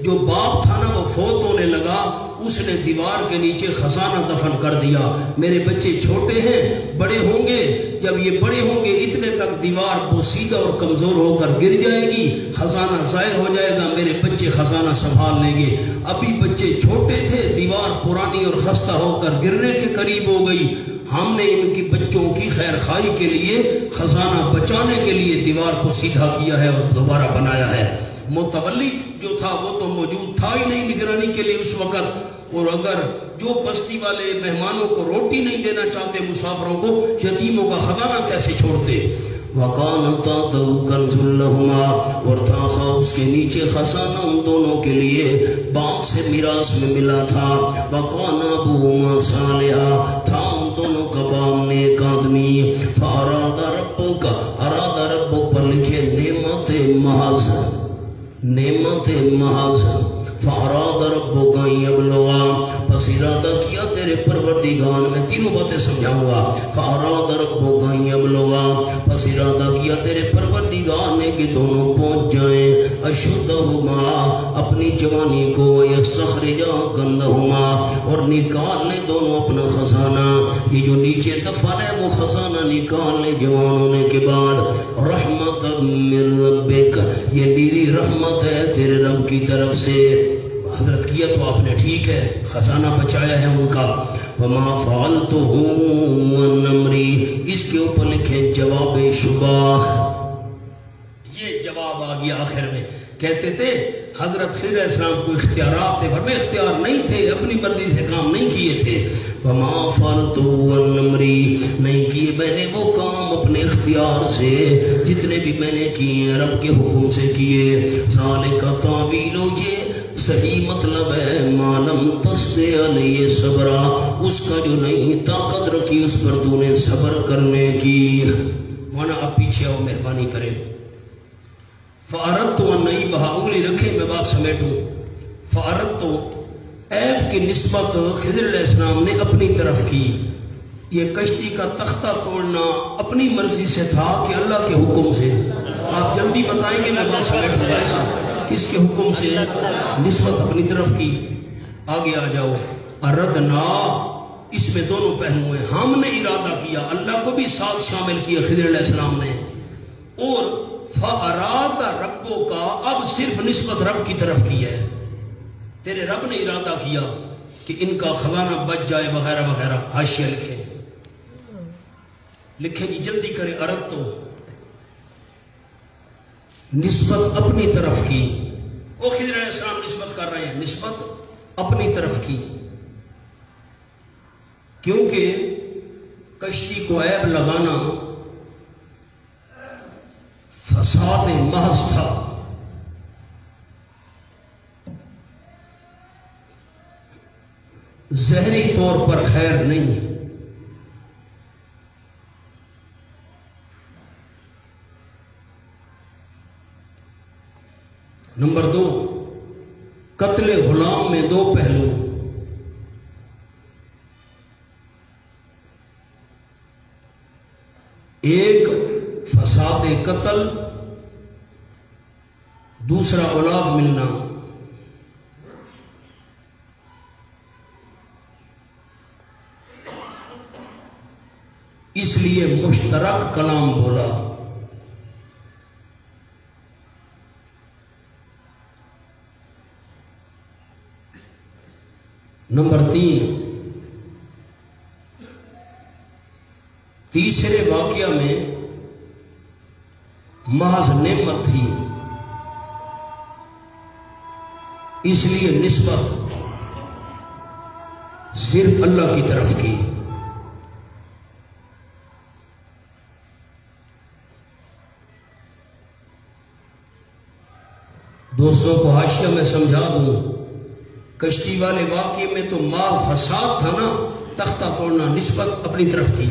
جو باپ تھا نا وہ فوت ہونے لگا، اس نے دیوار کے نیچے خزانہ دفن کر دیا۔ میرے بچے چھوٹے ہیں، بڑے ہوں گے، جب یہ بڑے ہوں گے اتنے تک دیوار بوسیدہ اور کمزور ہو کر گر جائے گی، خزانہ ظاہر ہو جائے گا، میرے بچے خزانہ سنبھال لیں گے۔ ابھی بچے چھوٹے تھے، دیوار پرانی اور خستہ ہو کر گرنے کے قریب ہو گئی۔ ہم نے ان کی بچوں کی خیر خواہی کے لیے، خزانہ بچانے کے لیے دیوار کو سیدھا کیا ہے اور دوبارہ بنایا ہے۔ متولی جو تھا وہ تو موجود تھا ہی نہیں نگرانی کے لیے اس وقت، اور اگر جو بستی والے مہمانوں کو روٹی نہیں دینا چاہتے، مسافروں کو، یتیموں کا خزانہ کیسے چھوڑتے؟ وَكَانَ تَحْتَهُ كَنْزٌ لَهُمَا، اور تھا اس کے نیچے خزانہ ان دونوں کے لیے، باپ سے میراث میں ملا تھا۔ وَكَانَ أَبُوهُمَا صَالِحًا، تھا ان دونوں کا باپ نیک آدمی۔ فَأَرَادَ رَبُّكَ، ارادہ ربک پر لکھے نعمت محض، نعمت محض۔ فَأَرَادَ رَبُّكَ أَن يَبْلُغَا، پس ارادہ کیا تیرے پروردگار، میں تینوں باتیں سمجھاؤں گا۔ فَأَرَادَ رَبُّكَ أَن يَبْلُغَا، پس ارادہ کیا تیرے پروردگار نے کہ دونوں پہنچ جائیں أَشُدَّهُمَا، اپنی جوانی کو، وَيَسْتَخْرِجَا كَنزَهُمَا، اور نکال لے دونوں اپنا خزانہ۔ یہ جو نیچے دفن ہے وہ خزانہ نکال لے جوان ہونے کے بعد۔ رحمت من ربک، یہ میری رحمت ہے تیرے رب کی طرف سے۔ حضرت کیا تو آپ نے ٹھیک ہے، خزانہ بچایا ہے ان کا۔ وما فعلته عن امری، اس کے اوپر لکھیں جواب شبہ، یہ جواب آ گیا آخر میں۔ کہتے تھے حضرت خضر علیہ السلام کو اختیارات تھے، فرمائے اختیار نہیں تھے، اپنی مرضی سے کام نہیں کیے تھے۔ وما فعلته عن امری، نہیں کیے میں نے وہ کام اپنے اختیار سے، جتنے بھی میں نے کیے رب کے حکم سے کیے۔ ذالک تعویل، یہ صحیح مطلب ہے، معلوم تستے علیہ صبرا، اس کا جو نہیں طاقت رکھی اس پر تو نے صبر کرنے کی۔ مانا اب پیچھے آؤ، مہربانی کریں۔ فَأَرَدْتُ أَن نَّعِيبَهَا، انگلی رکھے میں بات سمیٹوں۔ فَأَرَدْتُ، عیب کی نسبت خضر علیہ السلام نے اپنی طرف کی۔ یہ کشتی کا تختہ توڑنا اپنی مرضی سے تھا کہ اللہ کے حکم سے؟ آپ جلدی بتائیں گے، میں بات سمیٹوں گا۔ ایسا کس کے حکم سے؟ نسبت اپنی طرف کی۔ آگے آ جاؤ۔ اردنا، اس میں دونوں پہلو ہیں، ہم نے ارادہ کیا، اللہ کو بھی ساتھ شامل کیا خضر علیہ السلام نے۔ اور فَأَرَادَ رَبُّكَ، اب صرف نسبت رب کی طرف کی ہے، تیرے رب نے ارادہ کیا کہ ان کا خزانہ بچ جائے وغیرہ وغیرہ۔ حاشیہ لکھیں جی، جلدی کریں۔ ارد تو نسبت اپنی طرف کی، وہ خضر علیہ السلام نسبت کر رہے ہیں، نسبت اپنی طرف کی، کیونکہ کشتی کو عیب لگانا فساد محض تھا. ظاہری طور پر خیر نہیں. نمبر 2، قتل غلام میں 2 پہلو. ایک فساد قتل، دوسرا اولاد ملنا. اس لیے مشترک کلام بولا. نمبر 3، تیسرے واقعہ میں محض نعمت تھی، اس لیے نسبت صرف اللہ کی طرف کی. دوستوں کو حاشیہ میں سمجھا دوں، کشتی والے واقعے میں تو مال فساد تھا نا، تختہ توڑنا، نسبت اپنی طرف کی.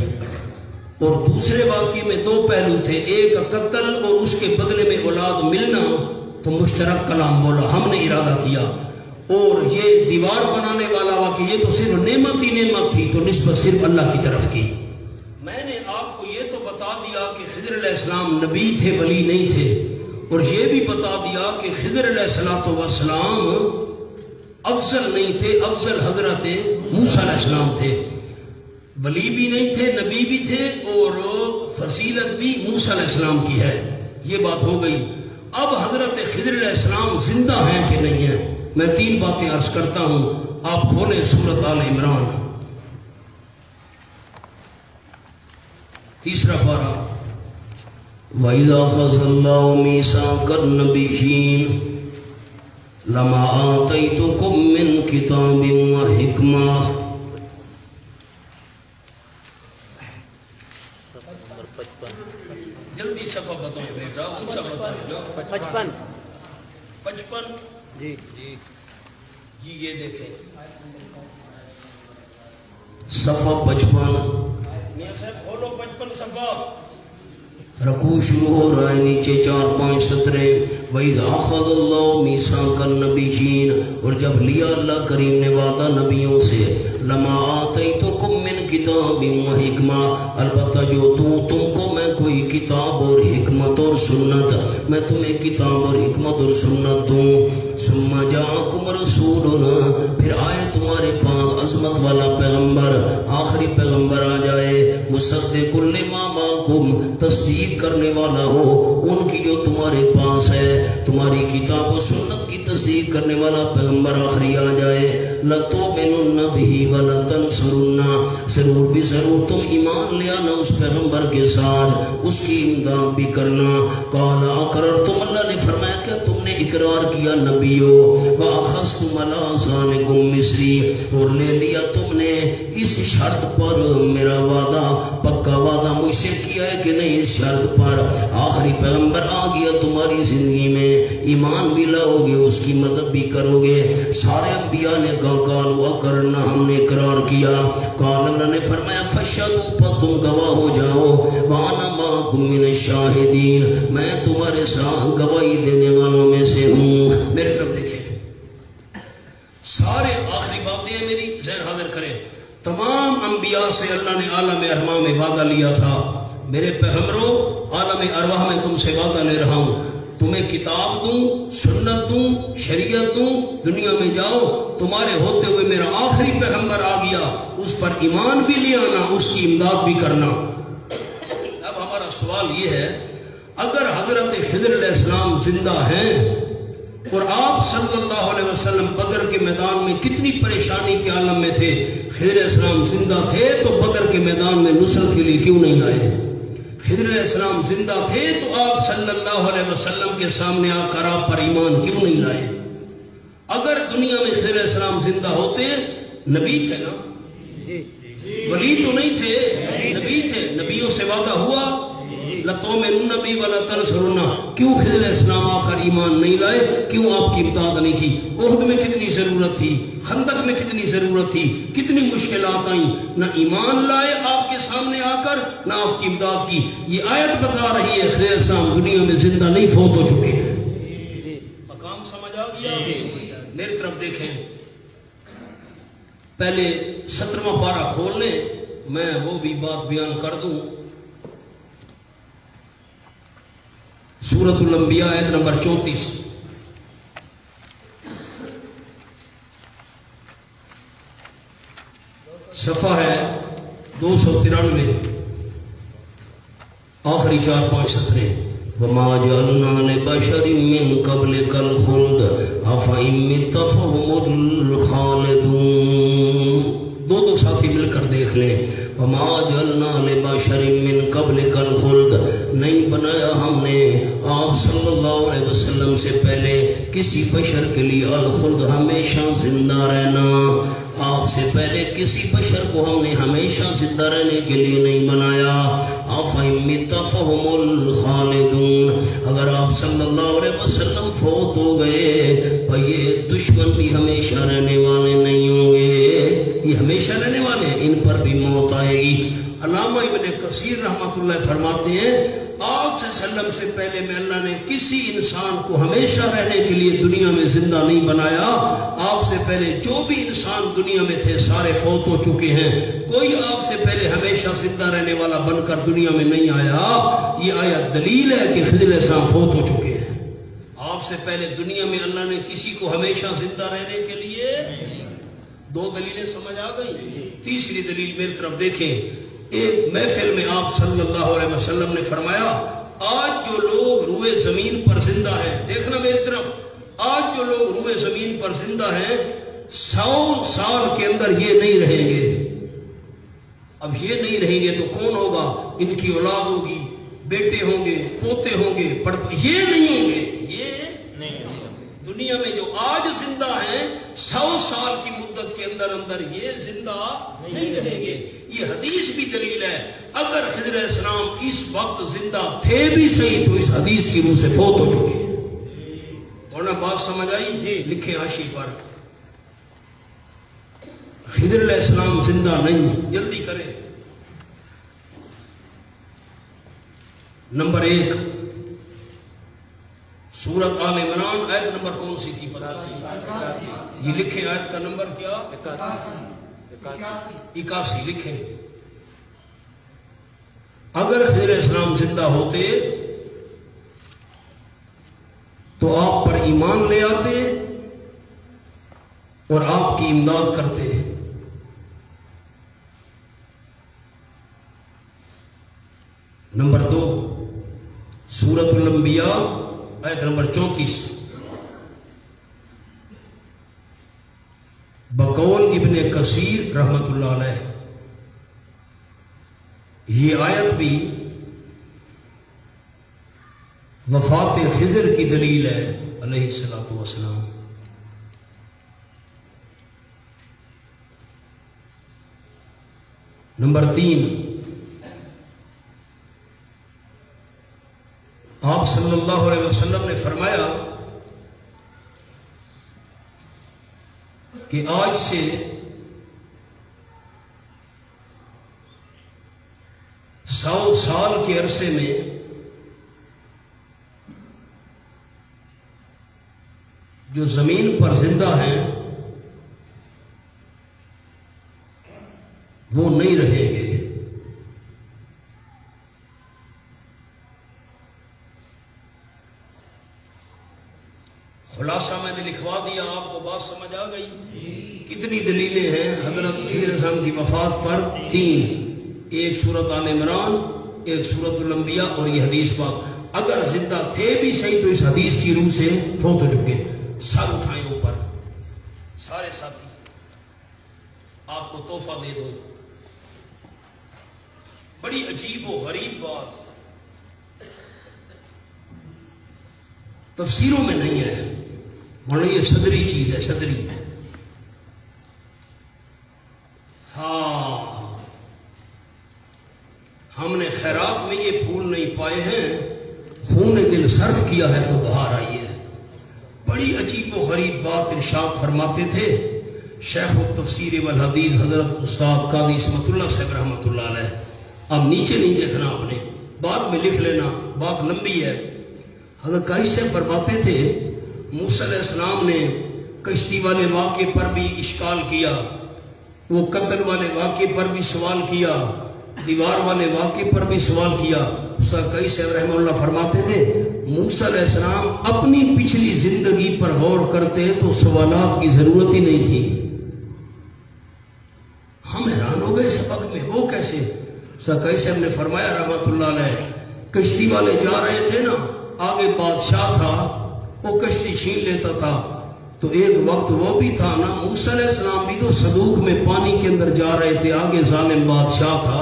اور دوسرے واقعے میں 2 پہلو تھے، ایک قتل اور اس کے بدلے میں اولاد ملنا، تو مشترک کلام بولا، ہم نے ارادہ کیا. اور یہ دیوار بنانے والا واقعہ، یہ تو صرف نعمت ہی نعمت تھی، تو نسبت صرف اللہ کی طرف کی. میں نے آپ کو یہ تو بتا دیا کہ خضر علیہ السلام نبی تھے، ولی نہیں تھے. اور یہ بھی بتا دیا کہ خضر علیہ السلام افضل نہیں تھے، افضل حضرت موسیٰ علیہ السلام تھے. ولی بھی نہیں تھے، نبی بھی تھے، اور فضیلت بھی موسیٰ علیہ السلام کی ہے. یہ بات ہو گئی. اب حضرت خضر علیہ السلام زندہ ہیں کہ نہیں ہیں؟ میں 3 باتیں عرض کرتا ہوں. آپ کھولیں سورۃ آل عمران، 3 پارہ. وَإِذَا أَخَذَ اللَّهُ مِيثَاقَ النَّبِيِّينَ لَمَا آتَيْتُكُم مِّن كِتَابٍ وَحِكْمَةٍ. جلدی صفحہ بتائیں بیٹا، اونچا بتائیں. 55 جی یہ دیکھیں صفحہ 55. میاں صاحب کھولو 55 صفحہ. رکوع شروع ہو رہا ہے، نیچے 4-5 سطریں. وَإِذْ أَخَذَ اللَّهُ مِيثَاقَ النَّبِيِّينَ، اور جب لیا اللہ کریم نے وعدہ نبیوں سے، لَمَا آتَيْتُكُم مِّن كِتَابٍ وَحِكْمَةٍ، البتہ جو تم کو میں کوئی کتاب اور حکمت اور سنت، میں تمہیں کتاب اور حکمت اور سنت دوں. ثُمَّ جَاءَكُمْ رَسُولُنَا، پھر آئے تمہارے پاس عظمت والا پیغمبر، آخری پیغمبر آ جائے. مُصَدِّقٌ لِّمَا مَعَكُمْ، تصدیق کرنے والا ہو ان کی جو تمہارے پاس ہے. تمہاری کتاب و سنت کی تصدیق کرنے والا پیغمبر آخری آ جائے. لَتُؤْمِنُنَّ بِهِ وَلَتَنْصُرُنَّهُ، ضرور بھی ضرور تم ایمان لے آنا اس پیغمبر کے ساتھ، اس کی امداد بھی کرنا. قَالَ أَقْرَرْتُمْ، اللہ نے فرمایا کہ تم نے اقرار کیا نبیو. وَأَخَذْتُمْ عَلَىٰ ذَٰلِكُمْ مِصْرِي، اور لے لیا تم نے اس شرط پر میرا وعدہ، پکا وعدہ مجھ سے کیا ہے کہ نہیں، اس شرط پر آخری پیغمبر آ گیا تمہاری زندگی میں، ایمان بھی لاؤ گے، اس کی مدد بھی کرو گے. سارے انبیاء نے کہا قالوا کرنا، ہم نے اقرار کیا. قال، اللہ نے فرمایا فشہدوا، پر تم گواہ ہو جاؤ. وانا معکم من الشاہدین، میں تمہارے ساتھ گواہی دینے والوں میں سے ہوں. میری طرف دیکھیں، سارے آخری باتیں میری ذہن حاضر کریں. تمام انبیاء سے اللہ نے عالم ارواح میں وعدہ لیا تھا، میرے پیغمبروں عالم ارواح میں تم سے وعدہ لے رہا ہوں، تمہیں کتاب دوں، سنت دوں، شریعت دوں، دنیا میں جاؤ، تمہارے ہوتے ہوئے میرا آخری پیغمبر آ گیا، اس پر ایمان بھی لے آنا، اس کی امداد بھی کرنا. اب ہمارا سوال یہ ہے، اگر حضرت خضر علیہ السلام زندہ ہیں اور آپ صلی اللہ علیہ وسلم بدر کے میدان میں کتنی پریشانی کے عالم میں تھے، خضر علیہ السلام زندہ تھے تو بدر کے میدان میں نصرت کے لیے کیوں نہیں آئے؟ خضر علیہ السلام زندہ تھے تو آپ صلی اللہ علیہ وسلم کے سامنے آ کر آپ پر ایمان کیوں نہیں لائے؟ اگر دنیا میں خضر علیہ السلام زندہ ہوتے، نبی تھے نا، ولی تو نہیں تھے، تھے؟ نبیوں سے وعدہ ہوا لَتُؤْمِنُنَّ بِهِ وَلَا تَنْصُرُنَّهُ، کیوں خضر علیہ السلام آ کر ایمان نہیں لائے؟ کیوں آپ کی امداد نہیں کی؟ احد میں کتنی ضرورت تھی، خندق میں کتنی ضرورت تھی، کتنی مشکلات آئیں، نہ ایمان لائے آپ کے سامنے آ کر، نہ آپ کی امداد کی۔ یہ آیت بتا رہی ہے خضر علیہ السلام دنیا میں زندہ نہیں، فوت ہو چکے ہیں۔ مقام سمجھ آ گیا؟ میری طرف دیکھیں، پہلے 17واں پارہ کھول لیں، میں وہ بھی بات بیان کر دوں۔ سورۃ الانبیاء آیت نمبر 34، صفحہ ہے 293، آخری 4-5 سطریں۔ وَمَا جَعَلْنَا لِبَشَرٍ مِّن قَبْلِكَ الْخُلْدَ أَفَإِن مِّتَّ فَهُمُ الْخَالِدُونَ۔ دو ساتھی مل کر دیکھ لیں۔ وَمَا جَعَلْنَا لِبَشَرٍ مِّن قَبْلِكَ الْخُلْدَ، نہیں بنایا ہم نے آپ صلی اللہ علیہ وسلم سے پہلے کسی بشر کے لیے الخلد، ہمیشہ زندہ رہنا۔ آپ سے پہلے کسی بشر کو ہم نے ہمیشہ زندہ رہنے کے لیے نہیں بنایا۔ أَفَإِن مِّتَّ فَهُمُ الْخَالِدُونَ، اگر آپ صلی اللہ علیہ وسلم فوت ہو گئے تو یہ دشمن بھی ہمیشہ رہنے والے نہیں ہوں گے، یہ ہمیشہ رہنے والے، ان پر بھی موت آئے گی۔ علامہ ابن کثیر رحمۃ اللہ فرماتے ہیں آپ صلی اللہ علیہ وسلم سے پہلے میں اللہ نے کسی انسان کو ہمیشہ رہنے کے لیے دنیا میں زندہ نہیں بنایا۔ آپ سے پہلے جو بھی انسان دنیا میں تھے سارے فوت ہو چکے ہیں، کوئی آپ سے پہلے ہمیشہ زندہ رہنے والا بن کر دنیا میں نہیں آیا۔ یہ آیت دلیل ہے کہ خضر علیہ السلام فوت ہو چکے ہیں۔ آپ سے پہلے دنیا میں اللہ نے کسی کو ہمیشہ زندہ رہنے کے لیے، دو دلیلیں سمجھ آ گئی۔ تیسری دلیل میری طرف دیکھیں، ایک محفل میں آپ صلی اللہ علیہ وسلم نے فرمایا آج جو لوگ روئے زمین پر زندہ ہیں، دیکھنا میری طرف، آج جو لوگ روئے زمین پر زندہ ہیں 100 سال کے اندر یہ نہیں رہیں گے۔ اب یہ نہیں رہیں گے تو کون ہوگا؟ ان کی اولاد ہوگی، بیٹے ہوں گے، پوتے ہوں گے، یہ نہیں ہوں گے، یہ نہیں ہوں گے۔ دنیا میں جو آج زندہ ہیں 100 سال کی مدت کے اندر یہ زندہ نہیں رہیں گے۔ یہ حدیث بھی دلیل ہے، اگر خضر علیہ السلام اس وقت زندہ تھے بھی صحیح تو اس حدیث کی روح سے فوت ہو چکے۔ ورنہ بات سمجھ آئی؟ لکھیں حاشی پر، خضر علیہ السلام زندہ نہیں، جلدی کریں۔ نمبر 1 سورۃ آل عمران آیت نمبر کون سی تھی؟ 81۔ یہ لکھیں آیت کا نمبر کیا؟ 81 لکھیں۔ اگر خضر علیہ السلام زندہ ہوتے تو آپ پر ایمان لے آتے اور آپ کی امداد کرتے۔ نمبر 2 سورۃ الانبیاء آیت نمبر 34، بقول ابن کثیر رحمت اللہ علیہ یہ آیت بھی وفات خضر کی دلیل ہے علیہ الصلوۃ والسلام۔ نمبر 3 آپ صلی اللہ علیہ وسلم نے فرمایا کہ آج سے 100 سال کے عرصے میں جو زمین پر زندہ ہیں وہ نہیں رہیں گے۔ خلاصہ میں نے لکھوا دیا، آپ کو بات سمجھ آ گئی؟ کتنی دلیلیں ہیں حضرت خضر السلام کی وفات پر؟ 3، ایک سورۃ آل عمران، ایک سورۃ الانبیاء اور یہ حدیث پاک۔ اگر زندہ تھے بھی صحیح تو اس حدیث کی روح سے فوت ہو چکے۔ سر اٹھائیں اوپر سارے ساتھی، آپ کو تحفہ دے دوں، بڑی عجیب و غریب بات، تفسیروں میں نہیں ہے، مگر یہ صدری چیز ہے، صدری۔ ہاں ہم نے خیرات میں یہ پھول نہیں پائے ہیں، خون دل صرف کیا ہے تو بہار آئی ہے۔ بڑی عجیب و غریب بات ارشاد فرماتے تھے شیخ التفسیر والحدیث حضرت استاد قاضی عصمت اللہ صاحب رحمۃ اللہ علیہ۔ اب نیچے نہیں دیکھنا آپ نے، بعد میں لکھ لینا، بات لمبی ہے۔ حضرت قاضی صاحب فرماتے تھے موسیٰ علیہ السلام نے کشتی والے واقعے پر بھی اشکال کیا، وہ قتل والے واقعے پر بھی سوال کیا، دیوار والے واقعے پر بھی سوال کیا۔ قاضی صاحب رحمہ اللہ فرماتے تھے موسیٰ علیہ السلام اپنی پچھلی زندگی پر غور کرتے تو سوالات کی ضرورت ہی نہیں تھی۔ ہم حیران ہو گئے سبق میں، وہ کیسے؟ قاضی صاحب نے فرمایا رحمۃ اللہ علیہ، کشتی والے جا رہے تھے نا، آگے بادشاہ تھا، وہ کشتی چھین لیتا تھا، تو ایک وقت وہ بھی تھا نا، موسیٰ علیہ السلام بھی تو صندوق میں پانی کے اندر جا رہے تھے، آگے ظالم بادشاہ تھا،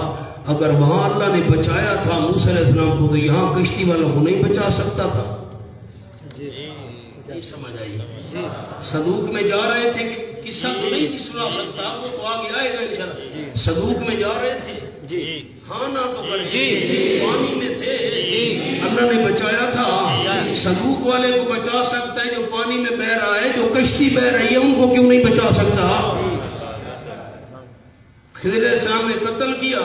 اگر وہاں اللہ نے بچایا تھا موسیٰ علیہ السلام کو تو یہاں کشتی والوں کو نہیں بچا سکتا تھا؟ نہیں سمجھ آئی؟ صندوق میں جا رہے تھے، قصہ تو نہیں سنا سکتا، وہ تو آگے آئے گا انشاءاللہ۔ صندوق میں جا رہے تھے، ہاں نہ تو کریں، پانی میں تھے، اللہ نے بچایا تھا۔ صندوق والے کو بچا سکتا ہے جو پانی میں بہ رہا ہے، جو کشتی بہ رہی ہے ان کو کیوں نہیں بچا سکتا؟ خضر علیہ السلام نے قتل کیا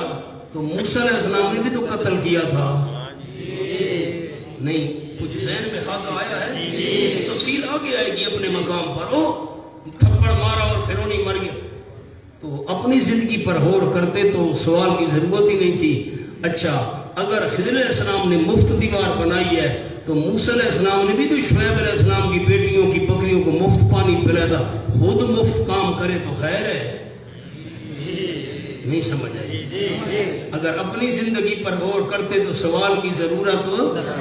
تو موسیٰ علیہ السلام نے بھی تو قتل کیا تھا، نہیں کچھ ذہن میں خاکہ آیا ہے؟ تفصیل آگے آئے گی اپنے مقام پر۔ او تھپڑ مارا اور فرعون مر گیا، تو اپنی زندگی پر غور کرتے تو سوال کی ضرورت ہی نہیں تھی۔ اچھا اگر خضر علیہ السلام نے مفت دیوار بنائی ہے تو موسیٰ علیہ السلام نے بھی تو شعیب علیہ السلام کی بیٹیوں کی بکریوں کو مفت پانی پلایا تھا، خود مفت کام کرے تو خیر ہے؟ نہیں سمجھ آئی؟ اگر اپنی زندگی پر غور کرتے تو سوال کی ضرورت،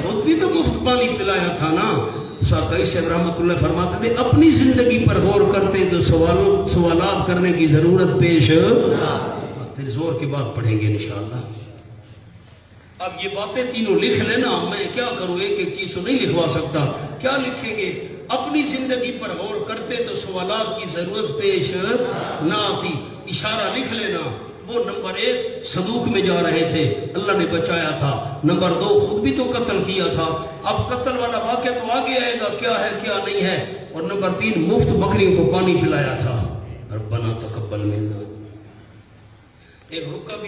خود بھی تو مفت پانی پلایا تھا نا۔ قاضی صاحب رحمۃ اللہ فرماتے تھے اپنی زندگی پر غور کرتے تو سوالات کرنے کی ضرورت پیش، پھر زور کے بعد پڑھیں گے انشاءاللہ۔ اب یہ باتیں تینوں لکھ لینا، میں کیا کروں، ایک ایک چیز تو نہیں لکھوا سکتا، کیا لکھیں گے؟ اپنی زندگی پر غور کرتے تو سوالات کی ضرورت پیش نہ آتی، اشارہ لکھ لینا۔ وہ نمبر 1 صندوق میں جا رہے تھے، اللہ نے بچایا تھا۔ نمبر 2 خود بھی تو قتل کیا تھا، اب قتل والا واقعہ تو آگے آئے گا کیا ہے کیا نہیں ہے۔ اور نمبر 3 مفت بکریوں کو پانی پلایا تھا۔ ربنا تقبل منا، ایک رکا بھی